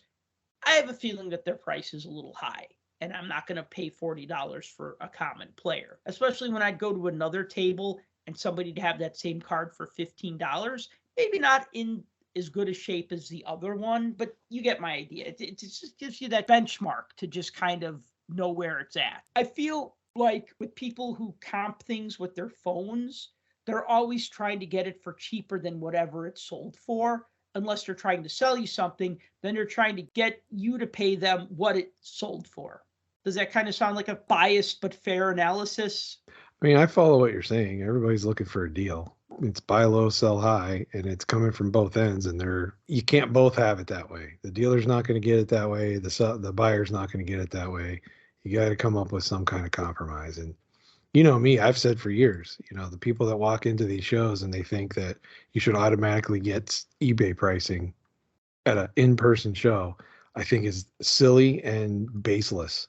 I have a feeling that their price is a little high. And I'm not going to pay $40 for a common player, especially when I'd go to another table and somebody'd have that same card for $15. Maybe not in as good a shape as the other one, but you get my idea. It just gives you that benchmark to just kind of know where it's at. I feel like with people who comp things with their phones, they're always trying to get it for cheaper than whatever it's sold for. Unless they're trying to sell you something, then they're trying to get you to pay them what it sold for. Does that kind of sound like a biased but fair analysis? I mean, I follow what you're saying. Everybody's looking for a deal. It's buy low, sell high, and it's coming from both ends. And you can't both have it that way. The dealer's not going to get it that way. The buyer's not going to get it that way. You got to come up with some kind of compromise. And you know me, I've said for years, the people that walk into these shows and they think that you should automatically get eBay pricing at an in-person show, I think is silly and baseless.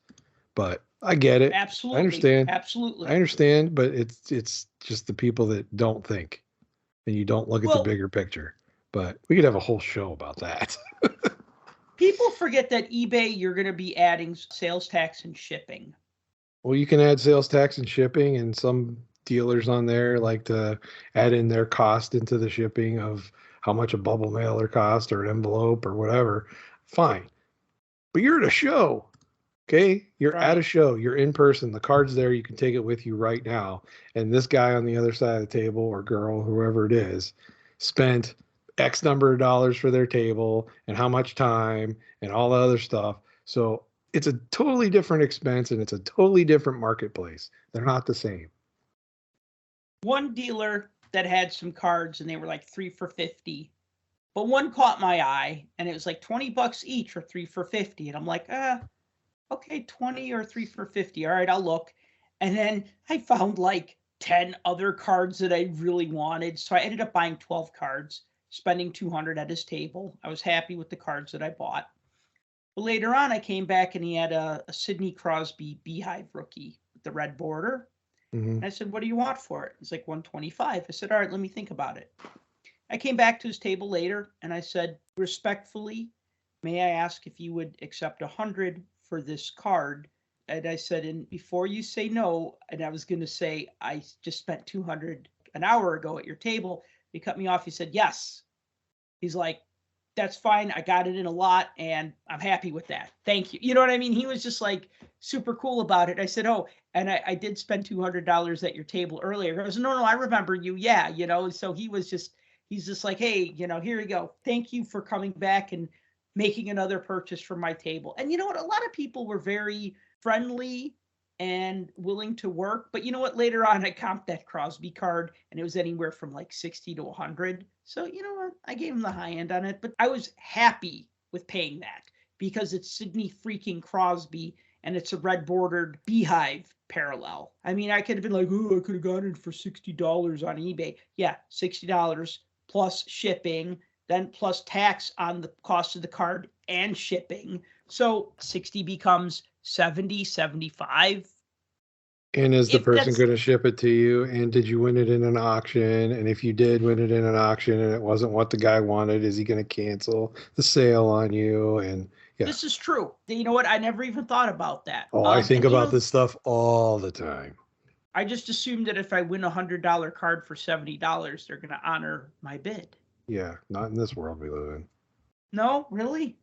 But I get it. Absolutely. I understand. Absolutely. I understand, but it's just the people that don't think and you don't look at the bigger picture. But we could have a whole show about that. People forget that eBay, you're going to be adding sales tax and shipping. Well, you can add sales tax and shipping, and some dealers on there like to add in their cost into the shipping of how much a bubble mailer cost or an envelope or whatever. Fine. But you're at a show. Okay, you're at a show, you're in person, the card's there, you can take it with you right now. And this guy on the other side of the table or girl, whoever it is, spent X number of dollars for their table and how much time and all the other stuff. So it's a totally different expense and it's a totally different marketplace. They're not the same. One dealer that had some cards and they were like 3 for $50, but one caught my eye and it was like $20 each or 3 for $50. And I'm like, okay, 20 or 3 for $50. All right, I'll look. And then I found like 10 other cards that I really wanted. So I ended up buying 12 cards, spending $200 at his table. I was happy with the cards that I bought. But later on, I came back and he had a Sidney Crosby Beehive rookie with the red border. Mm-hmm. And I said, what do you want for it? It's like $125. I said, all right, let me think about it. I came back to his table later and I said, respectfully, may I ask if you would accept $100 for this card? And I said, and before you say no, and I was going to say, I just spent $200 an hour ago at your table. He cut me off. He said, yes. He's like, that's fine. I got it in a lot and I'm happy with that. Thank you. You know what I mean? He was just like super cool about it. I said, oh, and I did spend $200 at your table earlier. He goes, no, I remember you. Yeah. So he's just like, hey, here you go. Thank you for coming back and making another purchase from my table. And you know what? A lot of people were very friendly and willing to work. But you know what? Later on, I comped that Crosby card and it was anywhere from like 60 to 100. So you know what? I gave him the high end on it, but I was happy with paying that because it's Sidney freaking Crosby and it's a red bordered Beehive parallel. I mean, I could have been like, oh, I could have gotten it for $60 on eBay. Yeah, $60 plus shipping, then plus tax on the cost of the card and shipping. So 60 becomes 70, 75. And is the person going to ship it to you? And did you win it in an auction? And if you did win it in an auction and it wasn't what the guy wanted, is he going to cancel the sale on you? And yeah. This is true. You know what? I never even thought about that. Oh, I think about this stuff all the time. I just assumed that if I win a $100 card for $70, they're going to honor my bid. Yeah, not in this world we live in. No, really?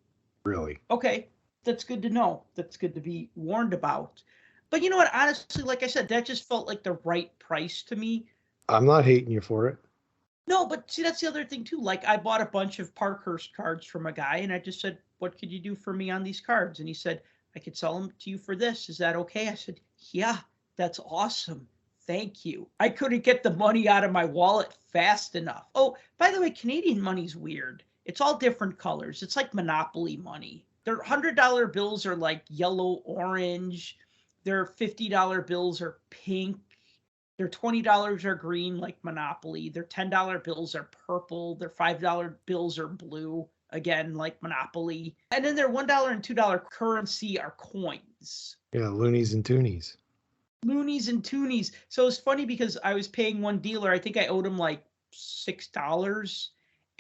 really. Okay, that's good to know. That's good to be warned about. But you know what? Honestly, like I said, that just felt like the right price to me. I'm not hating you for it. No, but see, that's the other thing too. Like I bought a bunch of Parkhurst cards from a guy, and I just said, "What could you do for me on these cards?" And he said, "I could sell them to you for this. Is that okay?" I said, "Yeah, that's awesome. Thank you." I couldn't get the money out of my wallet fast enough. Oh, by the way, Canadian money's weird. It's all different colors. It's like Monopoly money. Their $100 bills are like yellow, orange. Their $50 bills are pink. Their $20 are green like Monopoly. Their $10 bills are purple. Their $5 bills are blue, again, like Monopoly. And then their $1 and $2 currency are coins. Yeah, loonies and toonies. Loonies and toonies. So it's funny because I was paying one dealer, I think I owed him like $6.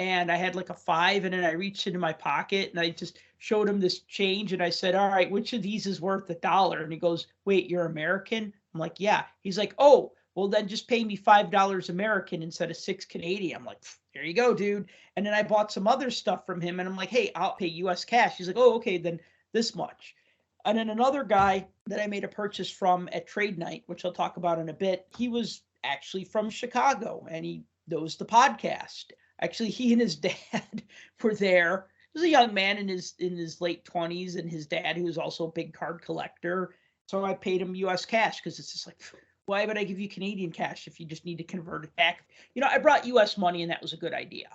And I had like a 5, and then I reached into my pocket and I just showed him this change and I said, "All right, which of these is worth $1?" And he goes, "Wait, you're American?" I'm like, "Yeah." He's like, "Oh, well then just pay me $5 American instead of 6 Canadian." I'm like, "There you go, dude." And then I bought some other stuff from him and I'm like, "Hey, I'll pay US cash." He's like, "Oh, okay, then this much." And then another guy that I made a purchase from at trade night, which I'll talk about in a bit, he was actually from Chicago and he knows the podcast. Actually, he and his dad were there. He was a young man in his late 20s, and his dad, who was also a big card collector. So I paid him US cash because it's just like, why would I give you Canadian cash if you just need to convert it back? I brought US money, and that was a good idea.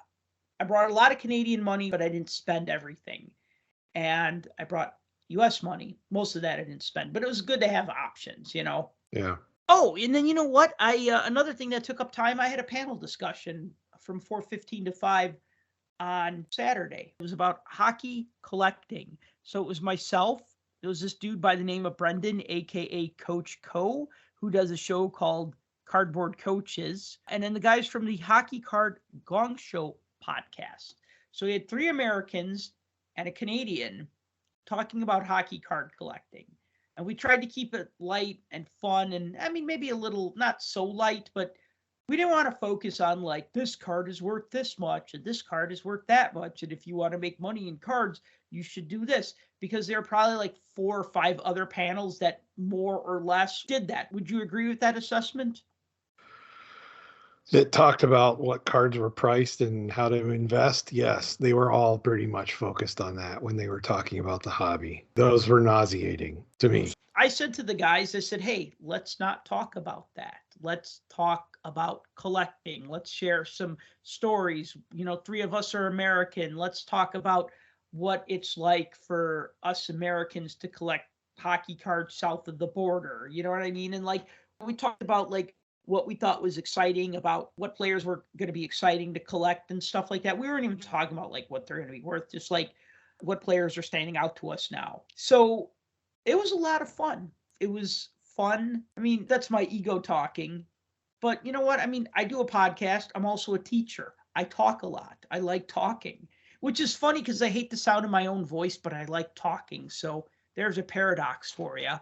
I brought a lot of Canadian money, but I didn't spend everything. And I brought US money. Most of that I didn't spend, but it was good to have options. Yeah. Oh, and then you know what? Another thing that took up time, I had a panel discussion from 4:15 to 5 on Saturday. It was about hockey collecting. So it was myself. It was this dude by the name of Brendan, aka Coach Co, who does a show called Cardboard Coaches, and then the guys from the Hockey Card Gong Show podcast. So we had 3 Americans and a Canadian talking about hockey card collecting. And we tried to keep it light and fun, and I mean, maybe a little not so light, but we didn't want to focus on like this card is worth this much and this card is worth that much. And if you want to make money in cards, you should do this, because there are probably like 4 or 5 other panels that more or less did that. Would you agree with that assessment? That talked about what cards were priced and how to invest. Yes, they were all pretty much focused on that when they were talking about the hobby. Those were nauseating to me. I said to the guys, I said, "Hey, let's not talk about that. Let's talk about collecting. Let's share some stories. 3 of us are American. Let's talk about what it's like for us Americans to collect hockey cards south of the border." You know what I mean? And like we talked about like what we thought was exciting about what players were going to be exciting to collect and stuff like that. We weren't even talking about like what they're going to be worth, just like what players are standing out to us now. So it was a lot of fun. It was fun. I mean, that's my ego talking. But you know what? I mean, I do a podcast. I'm also a teacher. I talk a lot. I like talking, which is funny because I hate the sound of my own voice, but I like talking. So there's a paradox for you.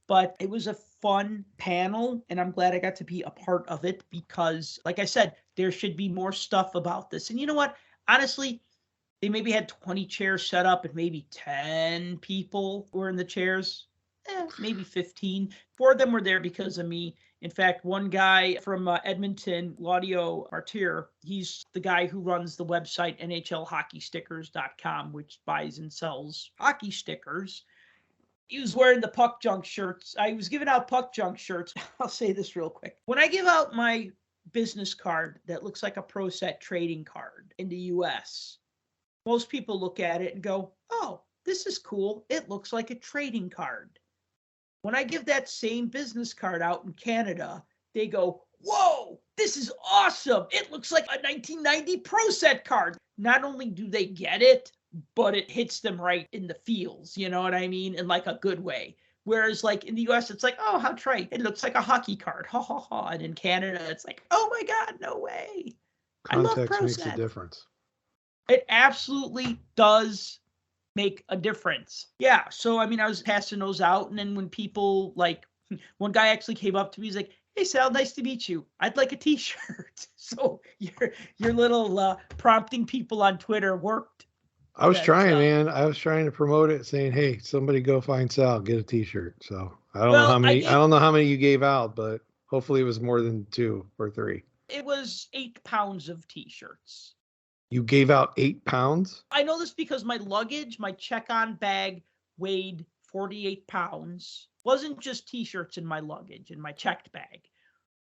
But it was a fun panel, and I'm glad I got to be a part of it because, like I said, there should be more stuff about this. And you know what? Honestly, they maybe had 20 chairs set up and maybe 10 people were in the chairs. Maybe 15. 4 of them were there because of me. In fact, one guy from Edmonton, Claudio Martir, he's the guy who runs the website NHLHockeyStickers.com, which buys and sells hockey stickers. He was wearing the Puck Junk shirts. I was giving out Puck Junk shirts. I'll say this real quick. When I give out my business card that looks like a Pro Set trading card in the US, most people look at it and go, "Oh, this is cool. It looks like a trading card." When I give that same business card out in Canada, they go, "Whoa, this is awesome. It looks like a 1990 Pro Set card." Not only do they get it, but it hits them right in the feels. You know what I mean? In like a good way. Whereas like in the US, it's like, "Oh, how trite. It looks like a hockey card. Ha ha ha." And in Canada, it's like, "Oh my God, no way." I love Context Pro makes Set. a difference. It absolutely does make a difference. Yeah. So, I mean, I was passing those out. And then when people like, one guy actually came up to me, he's like, "Hey, Sal, nice to meet you. I'd like a t-shirt." So your little prompting people on Twitter worked. I was that, trying, man. I was trying to promote it, saying, "Hey, somebody go find Sal, get a T-shirt." So I don't know how well, I many. I gave don't know how many you gave out, but hopefully it was more than 2 or 3. it was 8 pounds of t-shirts. You gave out 8 pounds. I know this because my luggage, my check-on bag weighed 48 pounds. Wasn't just t-shirts in my luggage, in my checked bag.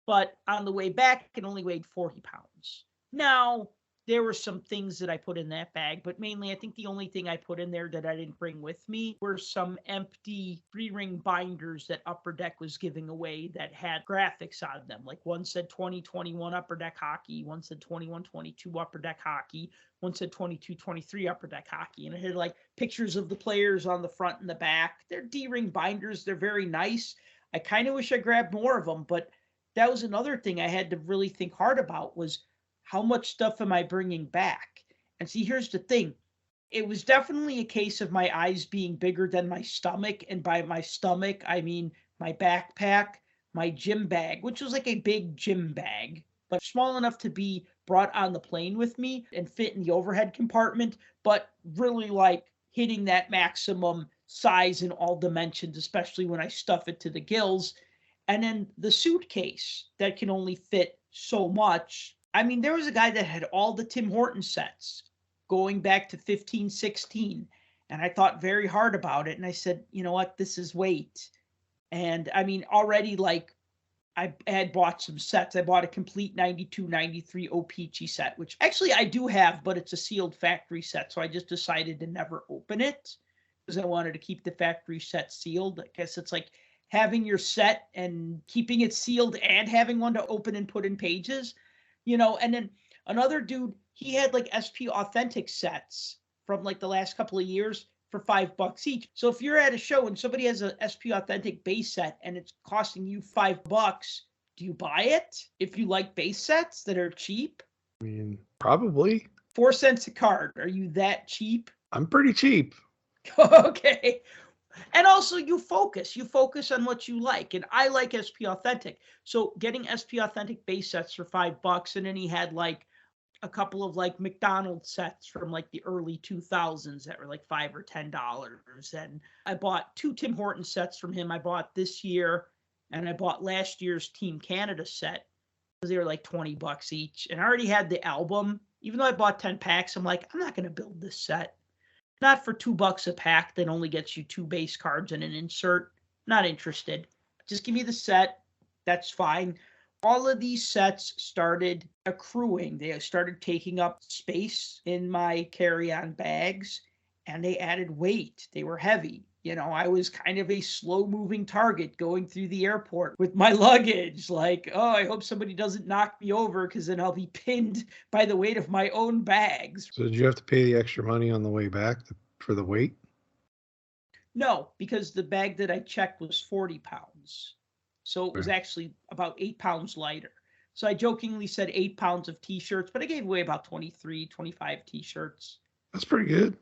But on the way back, it only weighed 40 pounds. Now, there were some things that I put in that bag, but mainly I think the only thing I put in there that I didn't bring with me were some empty 3-ring binders that Upper Deck was giving away that had graphics on them. Like one said 2021 Upper Deck Hockey, one said 21-22 Upper Deck Hockey, one said 22-23 Upper Deck Hockey. And it had like pictures of the players on the front and the back. They're D-ring binders. They're very nice. I kind of wish I grabbed more of them, but that was another thing I had to really think hard about was how much stuff am I bringing back? And see, here's the thing. It was definitely a case of my eyes being bigger than my stomach. And by my stomach, I mean my backpack, my gym bag, which was like a big gym bag, but small enough to be brought on the plane with me and fit in the overhead compartment, but really like hitting that maximum size in all dimensions, especially when I stuff it to the gills. And then the suitcase that can only fit so much. I mean, there was a guy that had all the Tim Hortons sets going back to 15, 16. And I thought very hard about it. And I said, you know what? This is weight. And I mean, already like I had bought some sets. I bought a complete 92, 93 O-Pee-Chee set, which actually I do have, but it's a sealed factory set. So I just decided to never open it because I wanted to keep the factory set sealed. I guess it's like having your set and keeping it sealed and having one to open and put in pages, and then another dude, he had like SP Authentic sets from like the last couple of years for $5 each. So if you're at a show and somebody has a SP Authentic base set and it's costing you $5, do you buy it? If you like base sets that are cheap? I mean, probably. 4 cents a card. Are you that cheap? I'm pretty cheap. Okay. And also you focus on what you like. And I like SP Authentic. So getting SP Authentic base sets for $5. And then he had like a couple of like McDonald's sets from like the early 2000s that were like $5 or $10. And I bought 2 Tim Hortons sets from him. I bought this year and I bought last year's Team Canada set because they were like $20 each. And I already had the album. Even though I bought 10 packs, I'm like, I'm not going to build this set. Not for $2 a pack that only gets you 2 base cards and an insert. Not interested. Just give me the set. That's fine. All of these sets started accruing. They started taking up space in my carry-on bags, and they added weight. They were heavy. I was kind of a slow-moving target going through the airport with my luggage. Like, oh, I hope somebody doesn't knock me over because then I'll be pinned by the weight of my own bags. So did you have to pay the extra money on the way back for the weight? No, because the bag that I checked was 40 pounds. So it was actually about 8 pounds lighter. So I jokingly said 8 pounds of t-shirts, but I gave away about 23, 25 t-shirts. That's pretty good.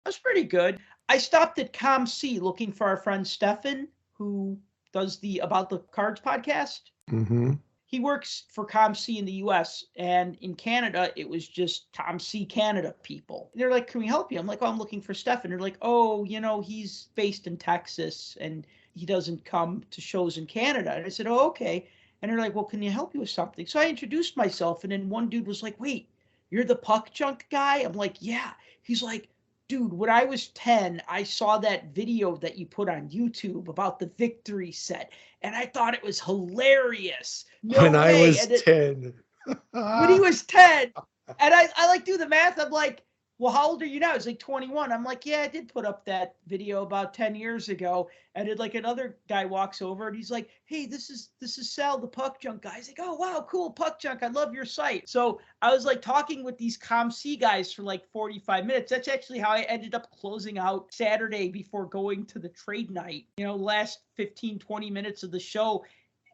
That's pretty good. I stopped at ComC looking for our friend Stefan, who does the About the Cards podcast. Mm-hmm. He works for ComC in the US, and in Canada, it was just ComC Canada people. They're like, can we help you? I'm like, oh, I'm looking for Stefan. They're like, oh, he's based in Texas, and he doesn't come to shows in Canada. And I said, oh, okay. And they're like, well, can you help you with something? So I introduced myself, and then one dude was like, wait, you're the puck junk guy? I'm like, yeah. He's like, dude, when I was 10, I saw that video that you put on YouTube about the victory set, and I thought it was hilarious. No when way. I was 10. When he was 10. And I like do the math. I'm like, well, how old are you now? He's like 21. I'm like, yeah, I did put up that video about 10 years ago. And then like another guy walks over and he's like, hey, this is Sal, the puck junk guy. He's like, oh, wow, cool, puck junk. I love your site. So I was like talking with these ComC guys for like 45 minutes. That's actually how I ended up closing out Saturday before going to the trade night. Last 15, 20 minutes of the show,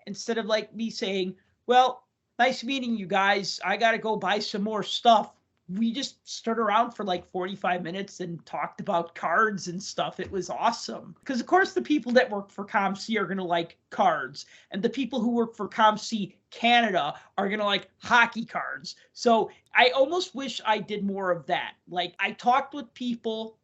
instead of like me saying, well, nice meeting you guys, I got to go buy some more stuff. we just stood around for like 45 minutes and talked about cards and stuff. It was awesome. Because, of course, the people that work for ComC are going to like cards. And the people who work for ComC Canada are going to like hockey cards. So I almost wish I did more of that. Like, I talked with people,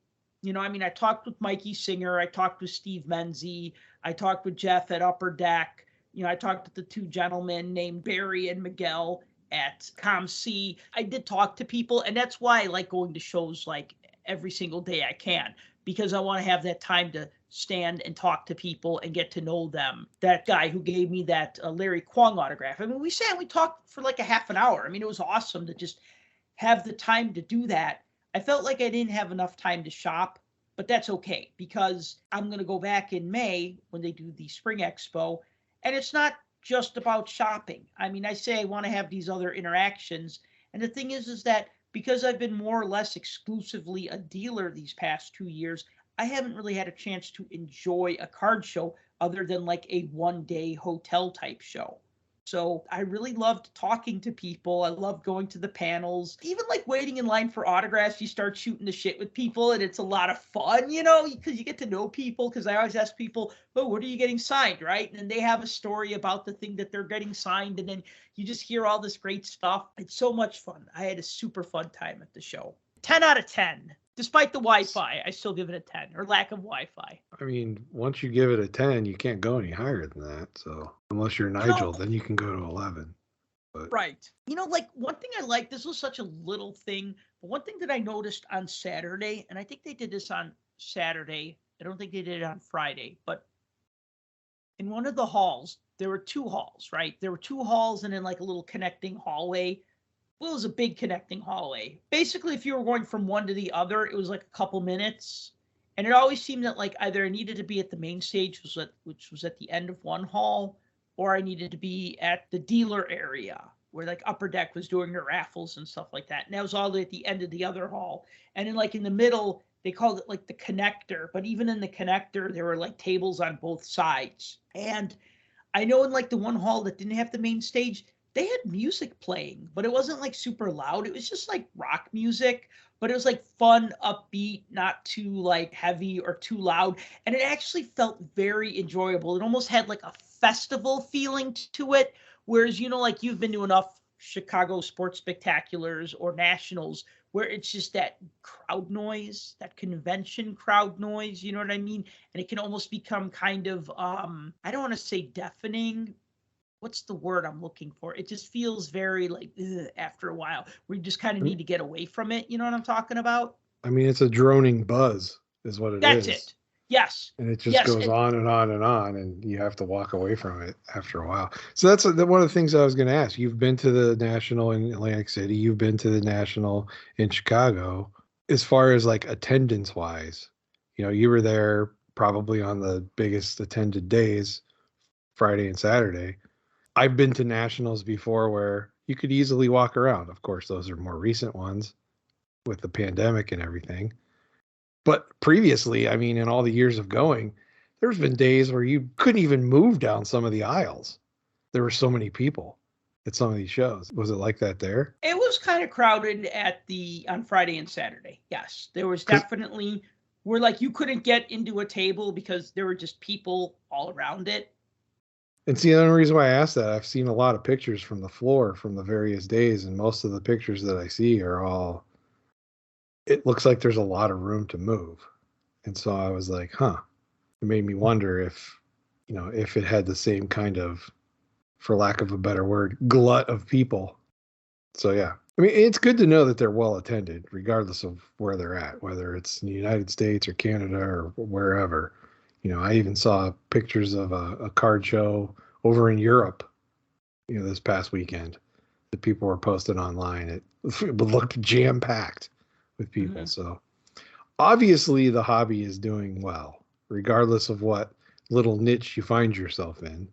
I talked with Mikey Singer. I talked with Steve Menzie. I talked with Jeff at Upper Deck. I talked to the two gentlemen named Barry and Miguel at ComC. I did talk to people, and that's why I like going to shows like every single day I can, because I want to have that time to stand and talk to people and get to know them. That guy who gave me that Larry Kwong autograph, we sat and we talked for like a half an hour. It was awesome to just have the time to do that. I felt like I didn't have enough time to shop, but that's okay, because I'm going to go back in May when they do the Spring Expo, and it's not just about shopping. I say I want to have these other interactions. And the thing is that because I've been more or less exclusively a dealer these past 2 years, I haven't really had a chance to enjoy a card show other than like a one-day hotel type show. So I really loved talking to people. I loved going to the panels. Even like waiting in line for autographs, you start shooting the shit with people, and it's a lot of fun, because you get to know people. Because I always ask people, oh, what are you getting signed, right? And then they have a story about the thing that they're getting signed, and then you just hear all this great stuff. It's so much fun. I had a super fun time at the show. 10 out of 10. Despite the Wi-Fi, I still give it a 10, or lack of Wi-Fi. Once you give it a 10, you can't go any higher than that. So unless you're Nigel, then you can go to 11. But... Right. Like one thing I like, this was such a little thing, but one thing that I noticed on Saturday, and I think they did this on Saturday, I don't think they did it on Friday, but in one of the halls, there were two halls, right? There were two halls and then like a little connecting hallway. Well, it was a big connecting hallway. Basically, if you were going from one to the other, it was like a couple minutes. And it always seemed that like either I needed to be at the main stage, which was at the end of one hall, or I needed to be at the dealer area where like Upper Deck was doing their raffles and stuff like that. And that was all at the end of the other hall. And then like in the middle, they called it like the connector. But even in the connector, there were like tables on both sides. And I know in like the one hall that didn't have the main stage, they had music playing, but it wasn't like super loud. It was just like rock music, but it was like fun, upbeat, not too like heavy or too loud. And it actually felt very enjoyable. It almost had like a festival feeling to it. Whereas, like you've been to enough Chicago sports spectaculars or nationals where it's just that crowd noise, that convention crowd noise, you know what I mean? And it can almost become kind of, I don't want to say deafening. What's the word I'm looking for? It just feels very like after a while where you just kind of need to get away from it. You know what I'm talking about? It's a droning buzz is what it is. That's it. Yes. And it just goes on and on and on, and you have to walk away from it after a while. So that's one of the things I was going to ask. You've been to the National in Atlantic City. You've been to the National in Chicago. As far as like attendance wise, you were there probably on the biggest attended days, Friday and Saturday. I've been to nationals before where you could easily walk around. Of course, those are more recent ones with the pandemic and everything. But previously, in all the years of going, there's been days where you couldn't even move down some of the aisles. There were so many people at some of these shows. Was it like that there? It was kind of crowded on Friday and Saturday. Yes, there was definitely where like you couldn't get into a table because there were just people all around it. And see, the only reason why I asked that, I've seen a lot of pictures from the floor from the various days, and most of the pictures that I see are all, it looks like there's a lot of room to move. And so I was like, it made me wonder if it had the same kind of, for lack of a better word, glut of people. So yeah, it's good to know that they're well attended, regardless of where they're at, whether it's in the United States or Canada or wherever. I even saw pictures of a card show over in Europe, this past weekend that people were posting online. It looked jam-packed with people. Mm-hmm. So obviously the hobby is doing well, regardless of what little niche you find yourself in.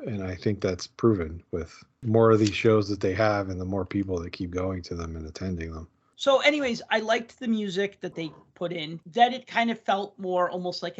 And I think that's proven with more of these shows that they have and the more people that keep going to them and attending them. So anyways, I liked the music that they put in, that it kind of felt more almost like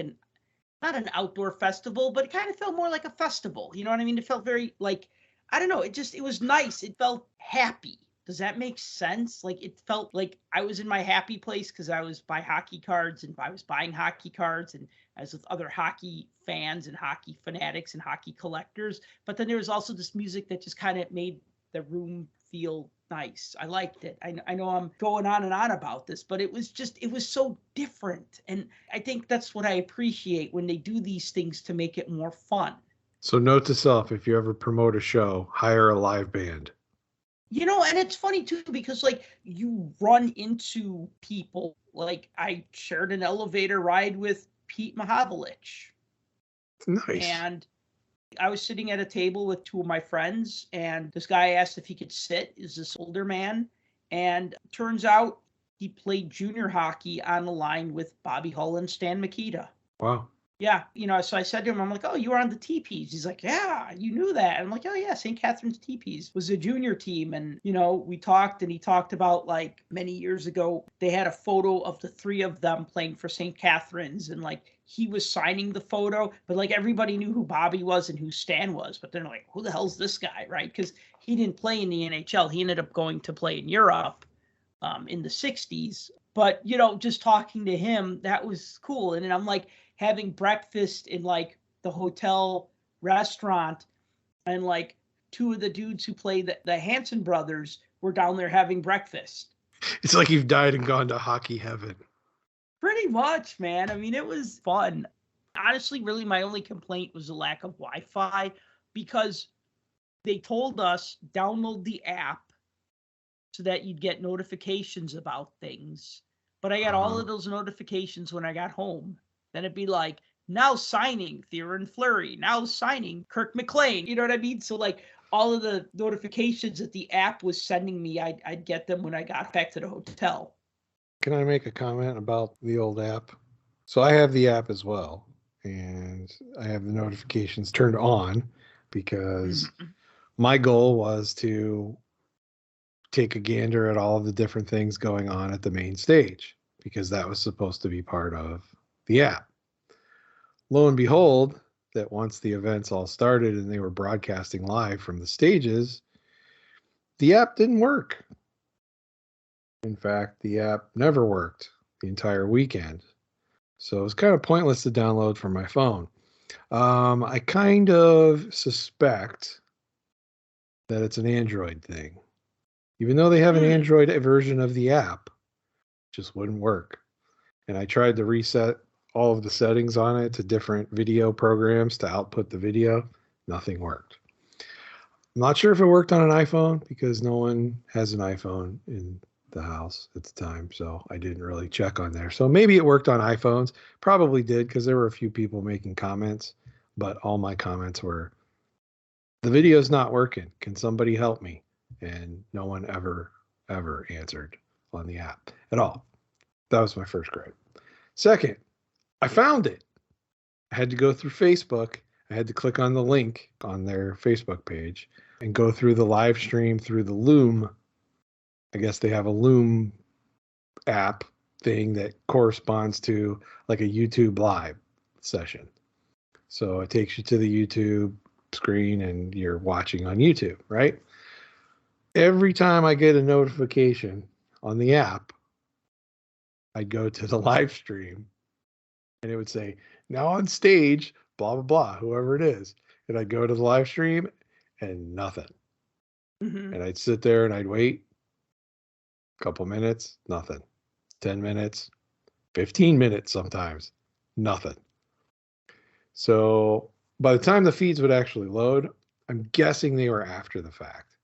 not an outdoor festival, but it kind of felt more like a festival. You know what I mean? It felt very like, I don't know. It was nice. It felt happy. Does that make sense? Like, it felt like I was in my happy place because I was buy hockey cards and I was buying hockey cards and I was with other hockey fans and hockey fanatics and hockey collectors. But then there was also this music that just kind of made the room feel nice. I liked it. I know I'm going on and on about this, but it was so different. And I think that's what I appreciate when they do these things to make it more fun. So note to self, if you ever promote a show, hire a live band. And it's funny too, because like you run into people. Like I shared an elevator ride with Pete Mahavlich. Nice. And I was sitting at a table with two of my friends, and this guy asked if he could sit. Is this older man? And turns out he played junior hockey on the line with Bobby Hull and Stan Mikita. Wow. Yeah, so I said to him, I'm like, oh, you were on the Teepees. He's like, yeah, you knew that. I'm like, oh, yeah, St. Catherine's Teepees was a junior team. And, we talked, and he talked about, like, many years ago, they had a photo of the three of them playing for St. Catherine's. And, like, he was signing the photo, but, like, everybody knew who Bobby was and who Stan was. But they're like, who the hell's this guy, right? Because he didn't play in the NHL. He ended up going to play in Europe in the 60s. But, just talking to him, that was cool. And then I'm like, having breakfast in like the hotel restaurant, and like two of the dudes who play the Hanson brothers were down there having breakfast. It's like you've died and gone to hockey heaven. Pretty much, man. I mean, it was fun. Honestly, really my only complaint was the lack of Wi-Fi, because they told us download the app so that you'd get notifications about things. But I got all of those notifications when I got home. Then it'd be like, now signing Theoren Fleury, now signing Kirk McLean. You know what I mean? So like all of the notifications that the app was sending me, I'd get them when I got back to the hotel. Can I make a comment about the old app? So I have the app as well, and I have the notifications turned on because my goal was to take a gander at all of the different things going on at the main stage, because that was supposed to be part of the app. Lo and behold, that once the events all started and they were broadcasting live from the stages, the app didn't work. In fact, the app never worked the entire weekend. So it was kind of pointless to download from my phone. I kind of suspect that it's an Android thing. Even though they have an Android version of the app, it just wouldn't work. And I tried to reset all of the settings on it to different video programs to output the video. Nothing worked. I'm not sure if it worked on an iPhone, because no one has an iPhone in the house at the time, so I didn't really check on there. So maybe it worked on iPhones. Probably did, because there were a few people making comments, but all my comments were, the video's not working. Can somebody help me? And no one ever answered on the app at all. That was my first gripe. Second, I found it. I had to go through Facebook. I had to click on the link on their Facebook page and go through the live stream through the Loom. I guess they have a Loom app thing that corresponds to like a YouTube live session. So it takes you to the YouTube screen and you're watching on YouTube, right? Every time I get a notification on the app, I'd go to the live stream and it would say, now on stage, blah, blah, blah, whoever it is. And I'd go to the live stream and nothing. And I'd sit there and I'd wait a couple minutes, nothing. 10 minutes, 15 minutes sometimes, nothing. So by the time the feeds would actually load, I'm guessing they were after the fact.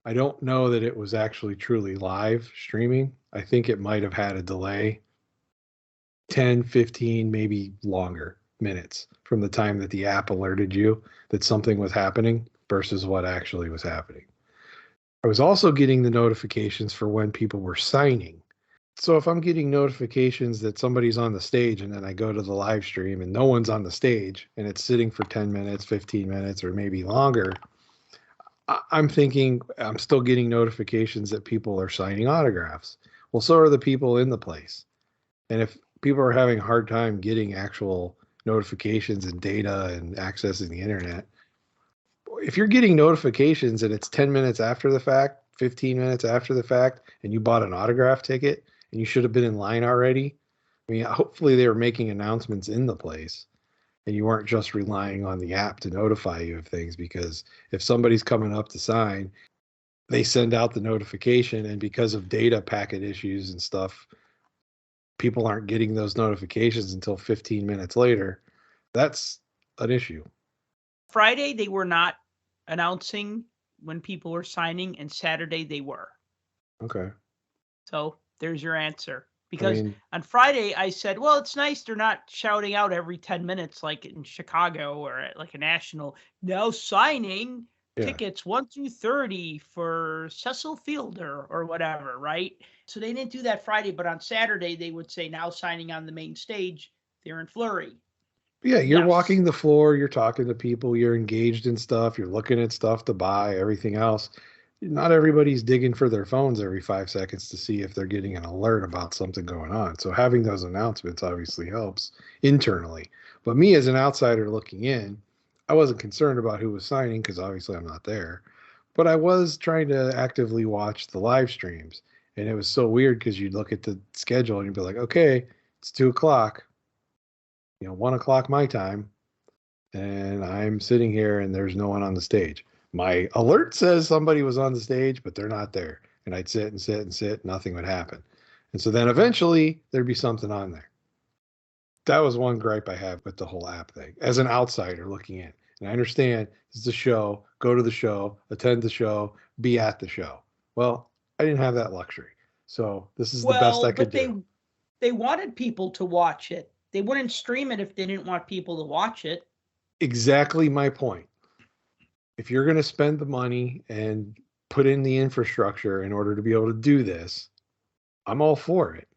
I don't know that it was actually truly live streaming. I think it might have had a delay, 10, 15, maybe longer minutes from the time that the app alerted you that something was happening versus what actually was happening. I was also getting the notifications for when people were signing. So if I'm getting notifications that somebody's on the stage and then I go to the live stream and no one's on the stage and it's sitting for 10 minutes, 15 minutes, or maybe longer, I'm thinking I'm still getting notifications that people are signing autographs. Well, so are the people in the place. And if people are having a hard time getting actual notifications and data and accessing the internet, if you're getting notifications and it's 10 minutes after the fact, 15 minutes after the fact and you bought an autograph ticket and you should have been in line already. I mean, hopefully they were making announcements in the place and you weren't just relying on the app to notify you of things, because if somebody's coming up to sign, they send out the notification, and because of data packet issues and stuff, people aren't getting those notifications until 15 minutes later. That's an issue. Friday, they were not announcing when people were signing, and Saturday they were. Okay. So there's your answer. Because I mean, on Friday, I said, well, it's nice they're not shouting out every 10 minutes like in Chicago or at like a national, now signing yeah. tickets 1 through 30 for Cecil Fielder or whatever, right? So they didn't do that Friday, but on Saturday, they would say now signing on the main stage, they're in Fleury. Yeah, you're Yes. walking the floor, you're talking to people, you're engaged in stuff, you're looking at stuff to buy, everything else. Not everybody's digging for their phones every 5 seconds to see if they're getting an alert about something going on. So having those announcements obviously helps internally. But me as an outsider looking in, I wasn't concerned about who was signing because obviously I'm not there. But I was trying to actively watch the live streams. And it was so weird because you'd look at the schedule and you'd be like, okay, it's 2:00, 1:00 my time, and I'm sitting here and there's no one on the stage. My alert says somebody was on the stage, but they're not there. And I'd sit and sit and sit, nothing would happen. And so then eventually there'd be something on there. That was one gripe I have with the whole app thing as an outsider looking in. And I understand this is a show, go to the show, attend the show, be at the show. Well, I didn't have that luxury. So this is the best I could do. They wanted people to watch it. They wouldn't stream it if they didn't want people to watch it. Exactly my point. If you're going to spend the money and put in the infrastructure in order to be able to do this, I'm all for it.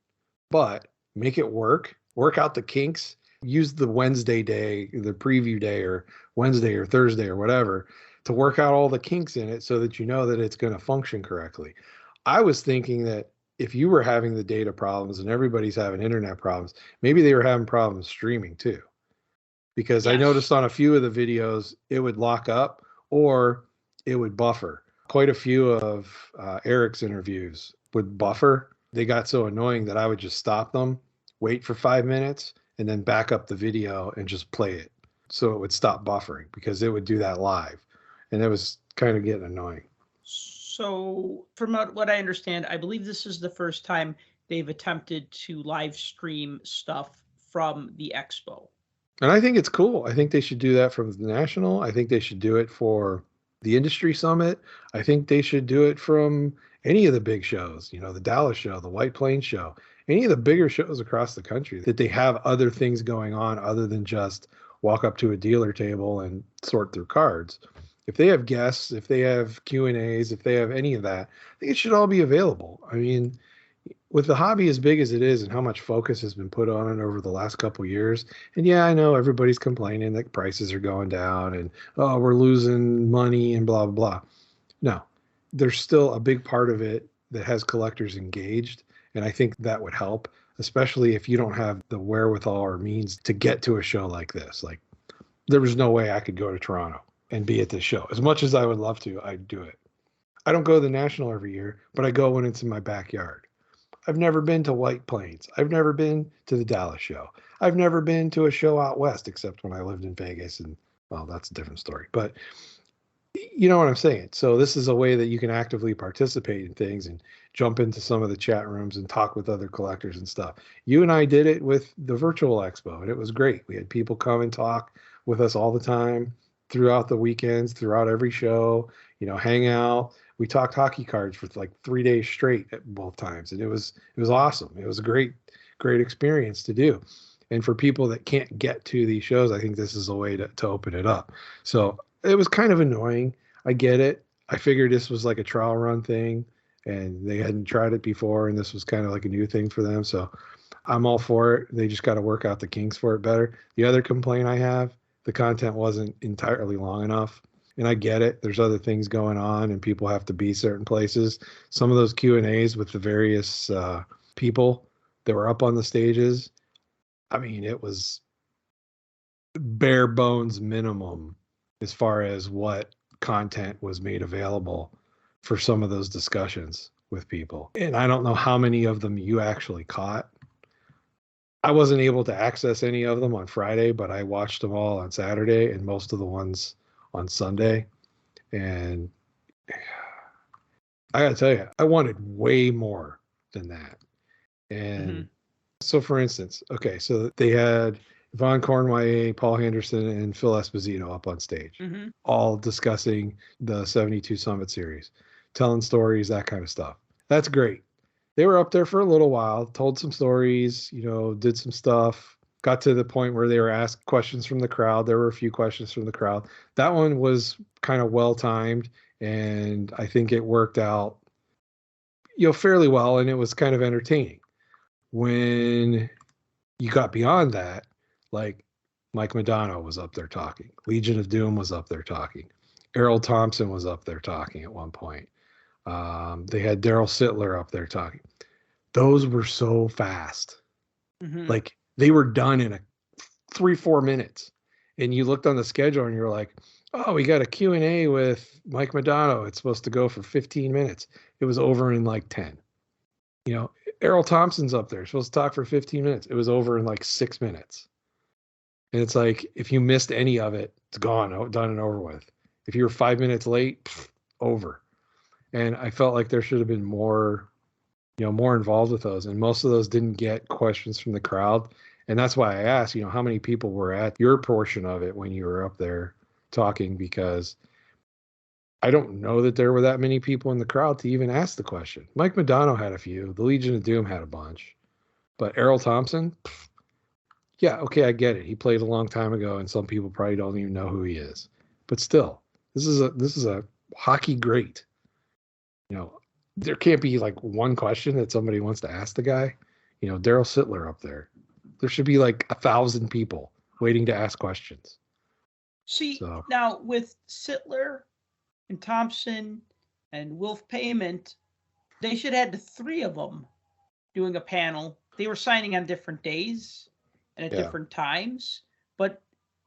But make it work out the kinks, use the Wednesday day, the preview day, or Wednesday or Thursday or whatever to work out all the kinks in it so that you know that it's going to function correctly. I was thinking that if you were having the data problems and everybody's having internet problems, maybe they were having problems streaming too. Because I noticed on a few of the videos, it would lock up or it would buffer. Quite a few of Eric's interviews would buffer. They got so annoying that I would just stop them, wait for 5 minutes, and then back up the video and just play it. So it would stop buffering because it would do that live. And it was kind of getting annoying. So from what I understand, I believe this is the first time they've attempted to live stream stuff from the expo. And I think it's cool. I think they should do that from the national. I think they should do it for the industry summit. I think they should do it from any of the big shows, the Dallas show, the White Plains show, any of the bigger shows across the country, that they have other things going on other than just walk up to a dealer table and sort through cards. If they have guests, if they have Q&As, if they have any of that, I think it should all be available. I mean, with the hobby as big as it is and how much focus has been put on it over the last couple of years, and yeah, I know everybody's complaining that prices are going down and, oh, we're losing money and blah, blah, blah. No, there's still a big part of it that has collectors engaged, and I think that would help, especially if you don't have the wherewithal or means to get to a show like this. Like, there was no way I could go to Toronto and be at this show. As much as I would love to, I'd do it. I don't go to the National every year, but I go when it's in my backyard. I've never been to White Plains. I've never been to the Dallas show. I've never been to a show out west, except when I lived in Vegas, and well, that's a different story. But you know what I'm saying? So this is a way that you can actively participate in things and jump into some of the chat rooms and talk with other collectors and stuff. You and I did it with the virtual expo, and it was great. We had people come and talk with us all the time throughout the weekends, throughout every show, hang out. We talked hockey cards for like 3 days straight at both times. And it was awesome. It was a great experience to do. And for people that can't get to these shows, I think this is a way to open it up. So it was kind of annoying. I get it. I figured this was like a trial run thing and they hadn't tried it before. And this was kind of like a new thing for them. So I'm all for it. They just got to work out the kinks for it better. The other complaint I have, the content wasn't entirely long enough. And I get it. There's other things going on and people have to be certain places. Some of those Q&As with the various people that were up on the stages, I mean, it was bare bones minimum as far as what content was made available for some of those discussions with people. And I don't know how many of them you actually caught. I wasn't able to access any of them on Friday, but I watched them all on Saturday and most of the ones on Sunday. And I got to tell you, I wanted way more than that. And so, for instance, okay, so they had Yvonne Cornway, Paul Henderson, and Phil Esposito up on stage, all discussing the 72 Summit Series, telling stories, that kind of stuff. That's great. They were up there for a little while, told some stories, did some stuff, got to the point where they were asked questions from the crowd. There were a few questions from the crowd. That one was kind of well-timed, and I think it worked out, fairly well, and it was kind of entertaining. When you got beyond that, like Mike Madonna was up there talking. Legion of Doom was up there talking. Errol Thompson was up there talking at one point. They had Daryl Sittler up there talking. Those were so fast. Like they were done in 3-4 minutes. And you looked on the schedule and you're like, oh, we got a Q&A with Mike Madonna. It's supposed to go for 15 minutes. It was over in like 10. Errol Thompson's up there, supposed to talk for 15 minutes. It was over in like 6 minutes. And it's like, if you missed any of it, it's gone, done and over with. If you were 5 minutes late, over. And I felt like there should have been more, more involved with those. And most of those didn't get questions from the crowd. And that's why I asked, how many people were at your portion of it when you were up there talking, because I don't know that there were that many people in the crowd to even ask the question. Mike Madonna had a few. The Legion of Doom had a bunch. But Errol Thompson, yeah, okay, I get it. He played a long time ago, and some people probably don't even know who he is. But still, this is a hockey great. There can't be like one question that somebody wants to ask the guy. Daryl Sittler up there. There should be like 1,000 people waiting to ask questions. See, now with Sittler and Thompson and Wolf Payment, they should have had the three of them doing a panel. They were signing on different days and at different times, but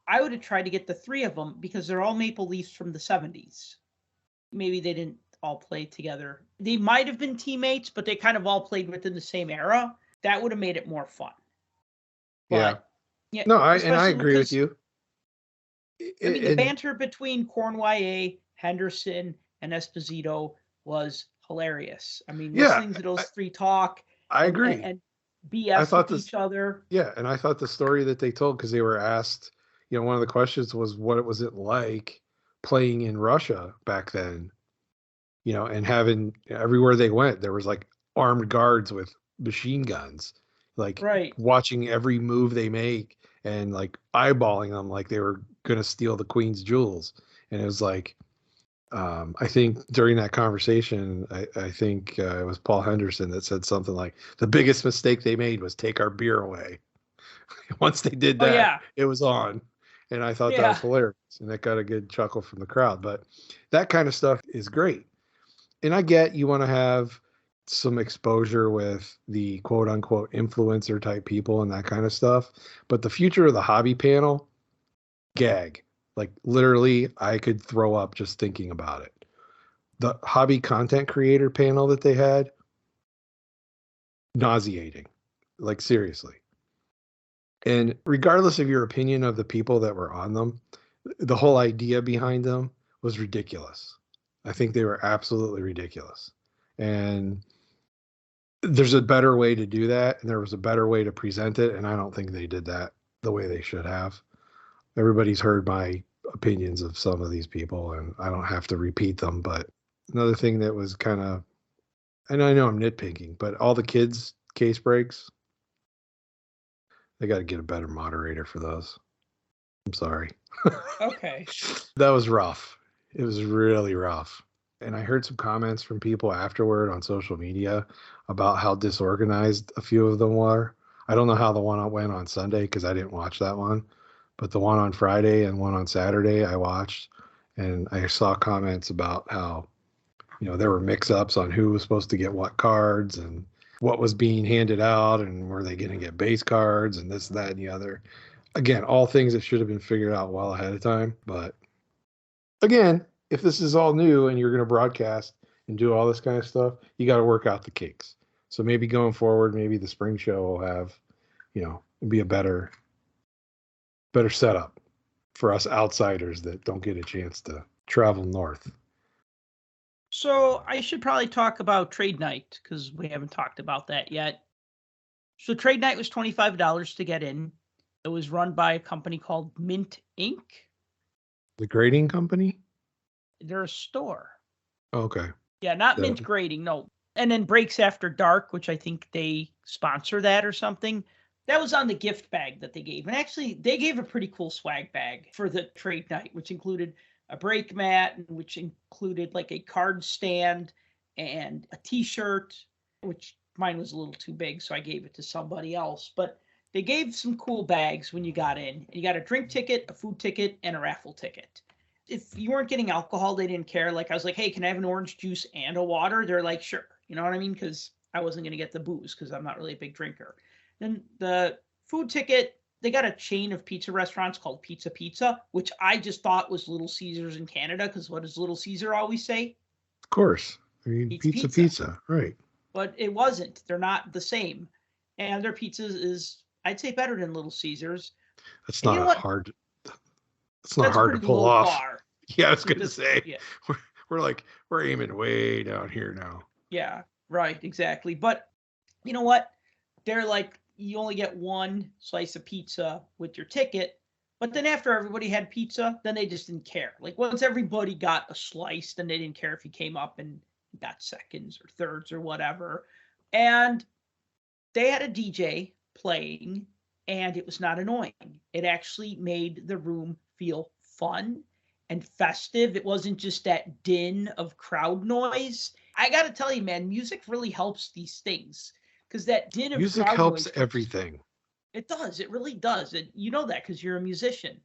I would have tried to get the three of them because they're all Maple Leafs from the 70s. Maybe they didn't all play together. They might have been teammates, but they kind of all played within the same era. That would have made it more fun. But, yeah. No, I agree with you. The banter between Cornway, Henderson, and Esposito was hilarious. Listening to those three talk. I agree. And BS with each other. Yeah, and I thought the story that they told, because they were asked, one of the questions was, what was it like playing in Russia back then? And having, everywhere they went, there was like armed guards with machine guns, like watching every move they make and like eyeballing them like they were going to steal the Queen's jewels. And it was like, I think during that conversation, I think it was Paul Henderson that said something like, the biggest mistake they made was take our beer away. Once they did that, it was on. And I thought that was hilarious. And that got a good chuckle from the crowd. But that kind of stuff is great. And I get you want to have some exposure with the quote unquote influencer type people and that kind of stuff. But the future of the hobby panel, gag. Like literally, I could throw up just thinking about it. The hobby content creator panel that they had, nauseating. Like seriously. And regardless of your opinion of the people that were on them, the whole idea behind them was ridiculous. I think they were absolutely ridiculous. And there's a better way to do that. And there was a better way to present it. And I don't think they did that the way they should have. Everybody's heard my opinions of some of these people, and I don't have to repeat them. But another thing that was kind of, and I know I'm nitpicking, but all the kids' case breaks, they got to get a better moderator for those. I'm sorry. Okay. That was rough. It was really rough. And I heard some comments from people afterward on social media about how disorganized a few of them were. I don't know how the one went on Sunday because I didn't watch that one. But the one on Friday and one on Saturday I watched. And I saw comments about how, there were mix-ups on who was supposed to get what cards and what was being handed out and were they going to get base cards and this, that, and the other. Again, all things that should have been figured out well ahead of time. But again, if this is all new and you're going to broadcast and do all this kind of stuff, you got to work out the kinks. So maybe going forward, maybe the spring show will have, be a better setup for us outsiders that don't get a chance to travel north. So I should probably talk about trade night because we haven't talked about that yet. So trade night was $25 to get in. It was run by a company called Mint Inc. The grading company? They're a store. Okay. Yeah, not Mint Grading, no. And then Breaks After Dark, which I think they sponsor that or something. That was on the gift bag that they gave. And actually, they gave a pretty cool swag bag for the trade night, which included a brake mat, which included like a card stand and a t-shirt, which mine was a little too big, so I gave it to somebody else. But they gave some cool bags when you got in. You got a drink ticket, a food ticket, and a raffle ticket. If you weren't getting alcohol, they didn't care. Like I was like, hey, can I have an orange juice and a water? They're like, sure. You know what I mean? Because I wasn't going to get the booze because I'm not really a big drinker. Then the food ticket, they got a chain of pizza restaurants called Pizza Pizza, which I just thought was Little Caesars in Canada, because what does Little Caesar always say? Of course. I mean, pizza, right. But it wasn't. They're not the same. And their pizza is, I'd say, better than Little Caesars. That's not hard. It's not hard to pull off. Bar. Yeah, I was going to say. Yeah. We're aiming way down here now. Yeah, right, exactly. But you know what? They're like, you only get one slice of pizza with your ticket. But then after everybody had pizza, then they just didn't care. Like once everybody got a slice, then they didn't care if you came up and got seconds or thirds or whatever. And they had a DJ playing, and it was not annoying. It actually made the room feel fun and festive. It wasn't just that din of crowd noise. I got to tell you, man, music really helps these things. Because that din of music helps everything. It does. It really does. And you know that because you're a musician.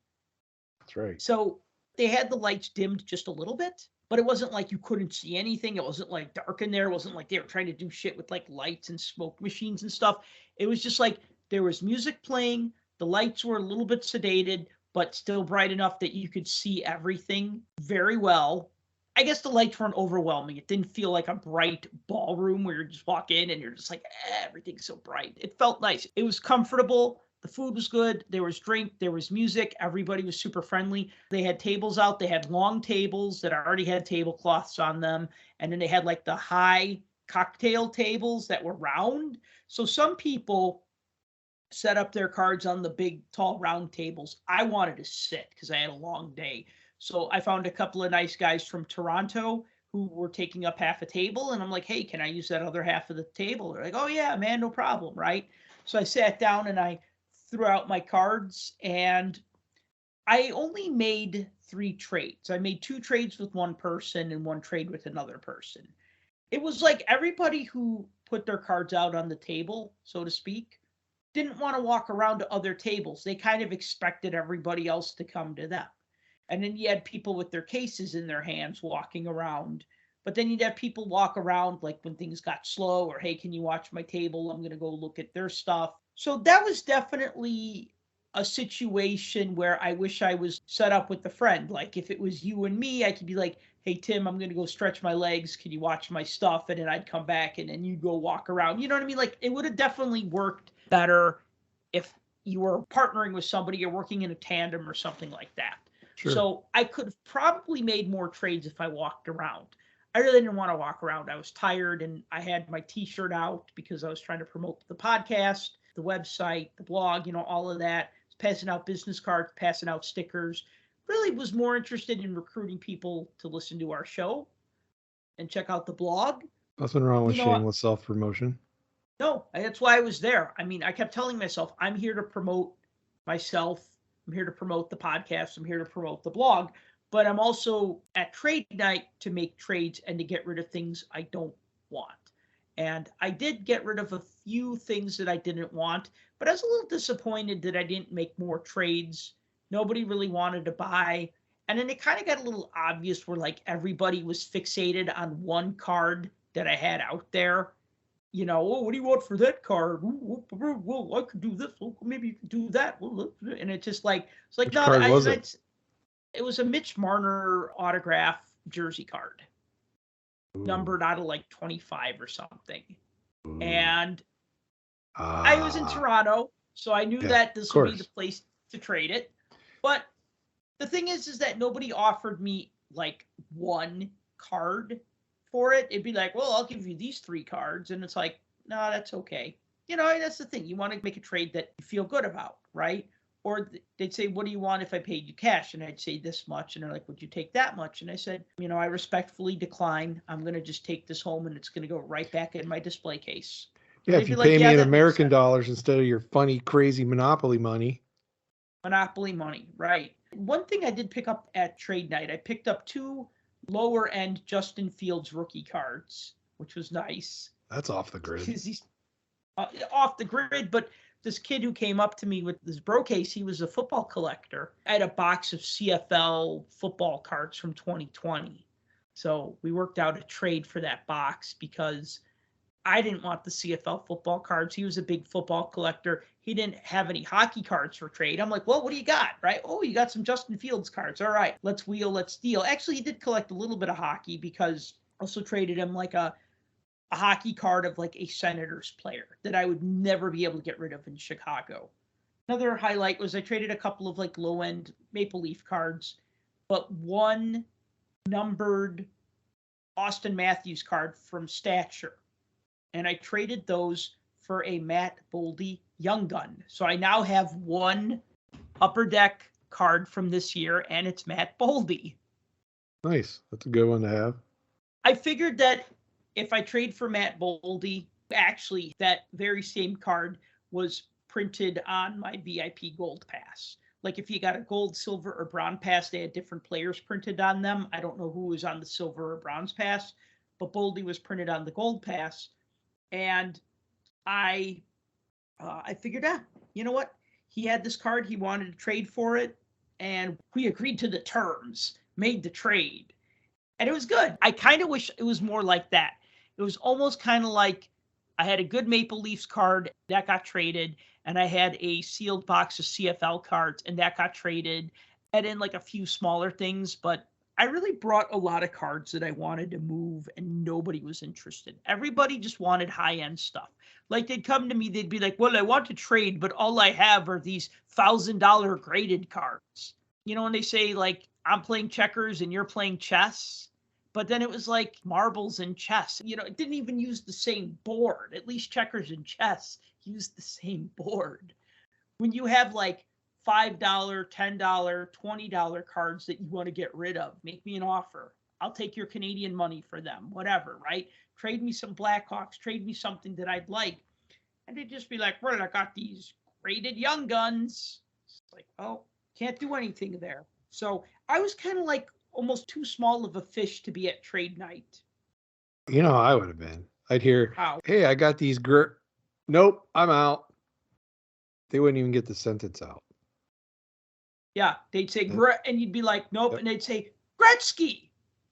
That's right. So they had the lights dimmed just a little bit, but it wasn't like you couldn't see anything. It wasn't like dark in there. It wasn't like they were trying to do shit with like lights and smoke machines and stuff. It was just like there was music playing. The lights were a little bit sedated, but still bright enough that you could see everything very well. I guess the lights weren't overwhelming. It didn't feel like a bright ballroom where you just walk in and you're just like, everything's so bright. It felt nice. It was comfortable. The food was good. There was drink. There was music. Everybody was super friendly. They had tables out. They had long tables that already had tablecloths on them. And then they had like the high cocktail tables that were round. So some people set up their cards on the big, tall, round tables. I wanted to sit because I had a long day. So I found a couple of nice guys from Toronto who were taking up half a table. And I'm like, hey, can I use that other half of the table? They're like, oh, yeah, man, no problem. Right. So I sat down and I threw out my cards. And I only made 3 trades. I made 2 trades with one person and 1 trade with another person. It was like everybody who put their cards out on the table, so to speak, didn't want to walk around to other tables. They kind of expected everybody else to come to them. And then you had people with their cases in their hands walking around. But then you'd have people walk around like when things got slow or, hey, can you watch my table? I'm going to go look at their stuff. So that was definitely a situation where I wish I was set up with a friend. Like if it was you and me, I could be like, hey, Tim, I'm going to go stretch my legs. Can you watch my stuff? And then I'd come back and then you go walk around. You know what I mean? Like it would have definitely worked better if you were partnering with somebody or working in a tandem or something like that. Sure. So I could have probably made more trades if I walked around. I really didn't want to walk around. I was tired and I had my t-shirt out because I was trying to promote the podcast, the website, the blog, all of that. I was passing out business cards, passing out stickers. Really was more interested in recruiting people to listen to our show and check out the blog. Nothing wrong with shameless self-promotion. No, that's why I was there. I mean, I kept telling myself, I'm here to promote myself. I'm here to promote the podcast. I'm here to promote the blog. But I'm also at trade night to make trades and to get rid of things I don't want. And I did get rid of a few things that I didn't want, but I was a little disappointed that I didn't make more trades. Nobody really wanted to buy. And then it kind of got a little obvious where like everybody was fixated on one card that I had out there. Oh, what do you want for that card? Well, I could do this. Well, maybe you could do that. And it's just like, it's like, which card was it? It was a Mitch Marner autograph jersey card. numbered out of like 25 or something. Ooh. And I was in Toronto, so I knew that this would be the place to trade it. But the thing is that nobody offered me like one card for it. It'd be like, well, I'll give you these 3 cards. And it's like, no, that's okay. You know, that's the thing. You want to make a trade that you feel good about, right? Or they'd say, what do you want if I paid you cash? And I'd say this much. And they're like, would you take that much? And I said, you know, I respectfully decline. I'm going to just take this home and it's going to go right back in my display case. Yeah, if you pay me in American dollars instead of your funny, crazy Monopoly money. Monopoly money, right. One thing I did pick up at trade night, I picked up 2 lower end Justin Fields rookie cards, which was nice. That's off the grid. He's off the grid, but this kid who came up to me with this bro case, he was a football collector. I had a box of CFL football cards from 2020. So we worked out a trade for that box because I didn't want the CFL football cards. He was a big football collector. He didn't have any hockey cards for trade. I'm like, well, what do you got? Right? Oh, you got some Justin Fields cards. All right, let's wheel, let's deal. Actually, he did collect a little bit of hockey because I also traded him like a hockey card of like a Senators player that I would never be able to get rid of in Chicago. Another highlight was I traded a couple of like low-end Maple Leaf cards, but one numbered Austin Matthews card from Stature. And I traded those for a Matt Boldy Young Gun. So I now have one Upper Deck card from this year, and it's Matt Boldy. Nice. That's a good one to have. I figured that if I trade for Matt Boldy, actually that very same card was printed on my VIP Gold Pass. Like if you got a gold, silver, or bronze pass, they had different players printed on them. I don't know who was on the silver or bronze pass, but Boldy was printed on the gold pass. And I figured out, you know what? He had this card. He wanted to trade for it. And we agreed to the terms, made the trade. And it was good. I kind of wish it was more like that. It was almost kind of like I had a good Maple Leafs card that got traded. And I had a sealed box of CFL cards and that got traded. And then like a few smaller things. But I really brought a lot of cards that I wanted to move and nobody was interested. Everybody just wanted high-end stuff. Like they'd come to me, they'd be like, well, I want to trade, but all I have are these $1,000 graded cards. You know, when they say like, I'm playing checkers and you're playing chess, but then it was like marbles and chess. You know, it didn't even use the same board. At least checkers and chess used the same board. When you have like $5, $10, $20 cards that you want to get rid of, make me an offer. I'll take your Canadian money for them, whatever, right? Trade me some Blackhawks, trade me something that I'd like. And they'd just be like, well, I got these graded Young Guns. It's like, oh, can't do anything there. So I was kind of like almost too small of a fish to be at trade night. You know, I would have been. I'd hear, How? hey, I got these Nope, I'm out. They wouldn't even get the sentence out. Yeah, they'd say, and you'd be like, nope. Yep. And they'd say, Gretzky.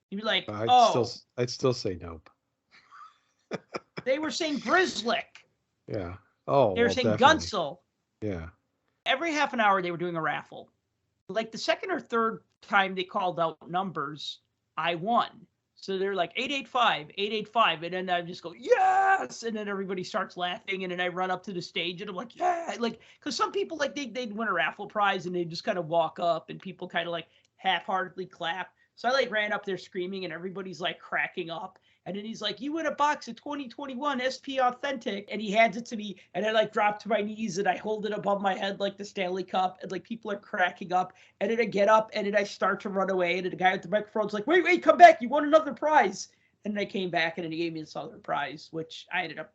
You'd be like, I'd still say nope. They were saying Grizzlick. Yeah. Oh, they were saying definitely. Gunsel. Yeah. Every half an hour they were doing a raffle. Like the second or third time they called out numbers, I won. So they're like 885, 885. And then I just go, yes. And then everybody starts laughing. And then I run up to the stage and I'm like, yeah. Like, because some people, like, they'd win a raffle prize and they just kind of walk up and people kind of like half-heartedly clap. So I like ran up there screaming and everybody's like cracking up. And then he's like, you win a box of 2021 SP Authentic. And he hands it to me. And I like drop to my knees and I hold it above my head like the Stanley Cup. And like people are cracking up. And then I get up and then I start to run away. And then the guy with the microphone's like, wait, come back. You won another prize. And then I came back and then he gave me this other prize, which I ended up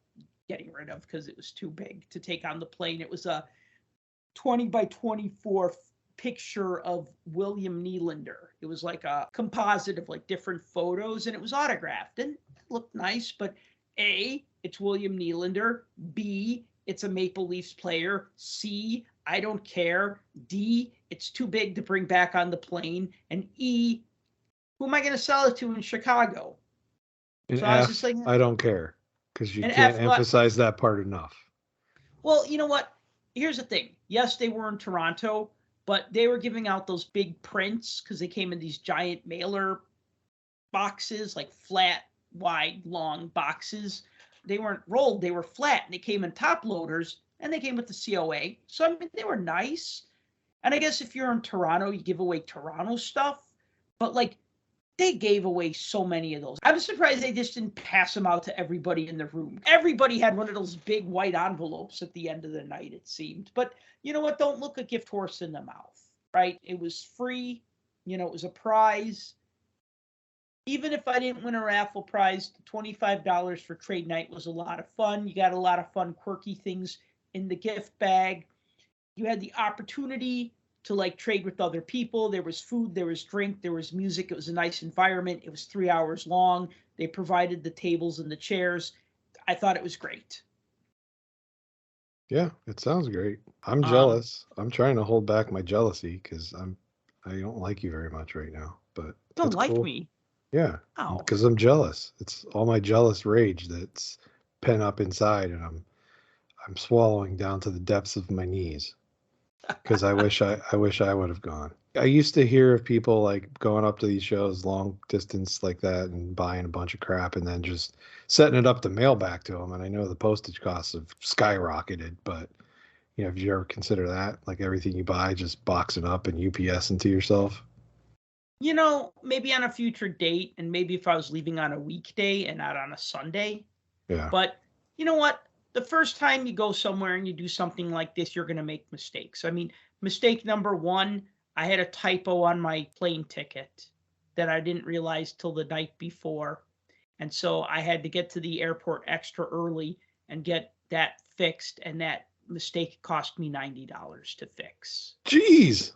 getting rid of because it was too big to take on the plane. It was a 20 by 24 picture of William Nylander. It was like a composite of like different photos and it was autographed and it looked nice, but A, it's William Nylander. B, it's a Maple Leafs player. C, I don't care. D, it's too big to bring back on the plane. And E, who am I going to sell it to in Chicago? And so F, I was just like, I don't care because you can't emphasize that part enough. Well, you know what? Here's the thing. Yes, they were in Toronto, but they were giving out those big prints because they came in these giant mailer boxes, like flat wide, long boxes. They weren't rolled, they were flat, and they came in top loaders, and they came with the COA. So, I mean, they were nice. And I guess if you're in Toronto, you give away Toronto stuff. But, like, they gave away so many of those. I'm surprised they just didn't pass them out to everybody in the room. Everybody had one of those big white envelopes at the end of the night, it seemed. But you know what? Don't look a gift horse in the mouth, right? It was free. It was a prize. Even if I didn't win a raffle prize, $25 for trade night was a lot of fun. You got a lot of fun, quirky things in the gift bag. You had the opportunity to like trade with other people. There was food, there was drink, there was music. It was a nice environment. It was 3 hours long. They provided the tables and the chairs. I thought it was great. Yeah, it sounds great. I'm jealous. I'm trying to hold back my jealousy because I don't like you very much right now. But don't like cool. me. Yeah, oh, because I'm jealous. It's all my jealous rage that's pent up inside, and I'm swallowing down to the depths of my knees. Because I wish I would have gone. I used to hear of people like going up to these shows long distance like that and buying a bunch of crap and then just setting it up to mail back to them. And I know the postage costs have skyrocketed, but have you ever consider that? Like everything you buy, just box it up and UPS into yourself? Maybe on a future date, and maybe if I was leaving on a weekday and not on a Sunday. Yeah. But you know what? The first time you go somewhere and you do something like this, you're going to make mistakes. I mean, mistake number one, I had a typo on my plane ticket that I didn't realize till the night before. And so I had to get to the airport extra early and get that fixed. And that mistake cost me $90 to fix. Jeez.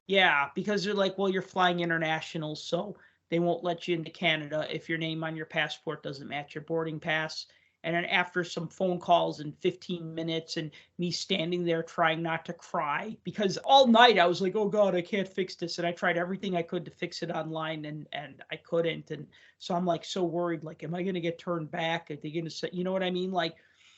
Yeah, because they're like, well, you're flying international, so they won't let you into Canada if your name on your passport doesn't match your boarding pass. And then after some phone calls and 15 minutes and me standing there trying not to cry, because all night I was like, oh God, I can't fix this. And I tried everything I could to fix it online and I couldn't. And so I'm like so worried, like, am I going to get turned back? Are they going to say, you know what I mean? Like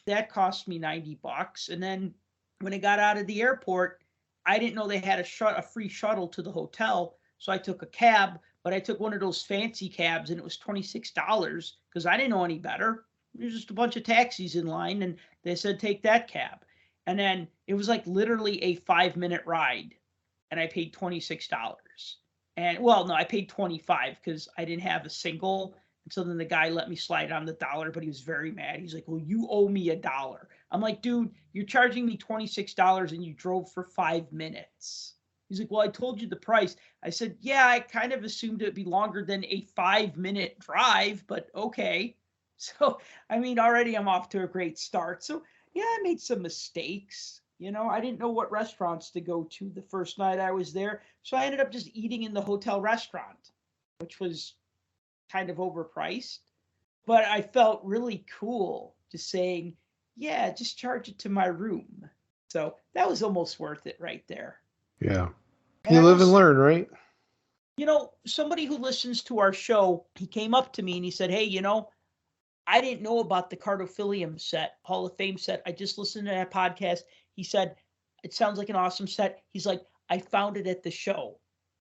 that cost me $90. And then when I got out of the airport, I didn't know they had a free shuttle to the hotel. So I took a cab, but I took one of those fancy cabs and it was $26 because I didn't know any better. There's just a bunch of taxis in line and they said, take that cab. And then it was like literally a 5-minute ride and I paid $26. And well, no, I paid 25 because I didn't have a single. And so then the guy let me slide on the dollar, but he was very mad. He's like, well, you owe me $1. I'm like, dude, you're charging me $26 and you drove for 5 minutes. He's like, well, I told you the price. I said, yeah, I kind of assumed it'd be longer than a 5-minute drive, but okay. So, I mean, already I'm off to a great start. So, yeah, I made some mistakes. I didn't know what restaurants to go to the first night I was there. So I ended up just eating in the hotel restaurant, which was kind of overpriced. But I felt really cool just saying, yeah, just charge it to my room. So that was almost worth it right there. Yeah. You live and learn, right? Somebody who listens to our show, he came up to me and he said, hey, I didn't know about the Cardophilium set, Hall of Fame set. I just listened to that podcast. He said, it sounds like an awesome set. He's like, I found it at the show.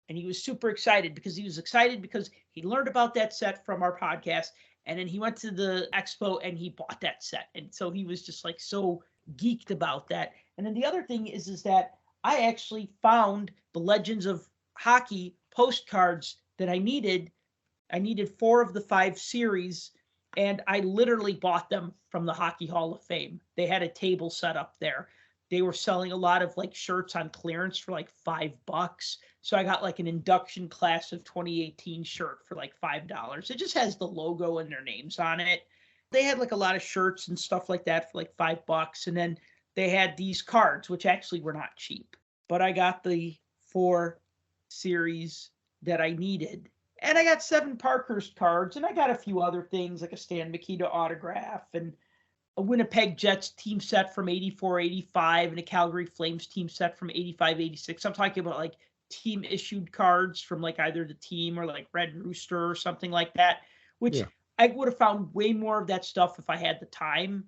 And he was super excited because he learned about that set from our podcast. And then he went to the expo and he bought that set. And so he was just like so geeked about that. And then the other thing is that I actually found the Legends of Hockey postcards that I needed. I needed 4 of the 5 series. And I literally bought them from the Hockey Hall of Fame. They had a table set up there. They were selling a lot of like shirts on clearance for like $5. So I got like an induction class of 2018 shirt for like $5. It just has the logo and their names on it. They had like a lot of shirts and stuff like that for like $5. And then they had these cards, which actually were not cheap. But I got the 4 series that I needed. And I got 7 Parkhurst cards, and I got a few other things like a Stan Mikita autograph and a Winnipeg Jets team set from 84-85 and a Calgary Flames team set from 85-86. I'm talking about like team issued cards from like either the team or like Red Rooster or something like that, which I would have found way more of that stuff if I had the time.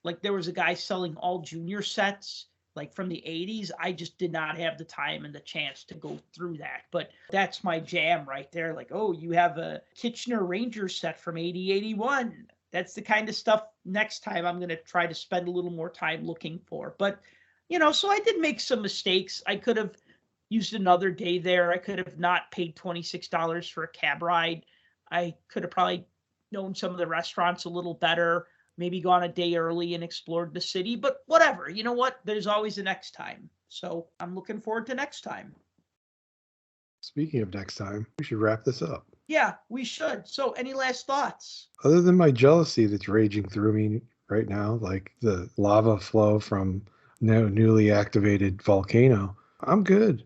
Like there was a guy selling all junior sets like from the 80s. I just did not have the time and the chance to go through that. But that's my jam right there. Like, oh, you have a Kitchener Rangers set from 80-81. That's the kind of stuff next time I'm going to try to spend a little more time looking for. But, so I did make some mistakes. I could have used another day there. I could have not paid $26 for a cab ride. I could have probably known some of the restaurants a little better, maybe gone a day early and explored the city, but whatever. You know what? There's always a next time. So I'm looking forward to next time. Speaking of next time, we should wrap this up. Yeah, we should. So any last thoughts? Other than my jealousy that's raging through me right now, like the lava flow from newly activated volcano, I'm good.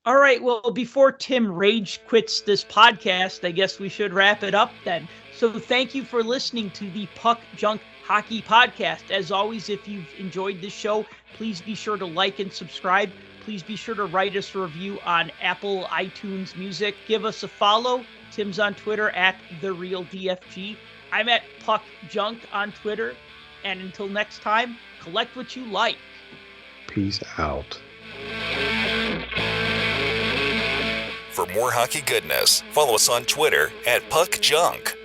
All right. Well, before Tim rage quits this podcast, I guess we should wrap it up then. So thank you for listening to the Puck Junk Hockey Podcast. As always, if you've enjoyed this show, please be sure to like and subscribe. Please be sure to write us a review on Apple iTunes Music. Give us a follow. Tim's on Twitter at TheRealDFG. I'm at Puck Junk on Twitter. And until next time, collect what you like. Peace out. For more hockey goodness, follow us on Twitter at Puck Junk.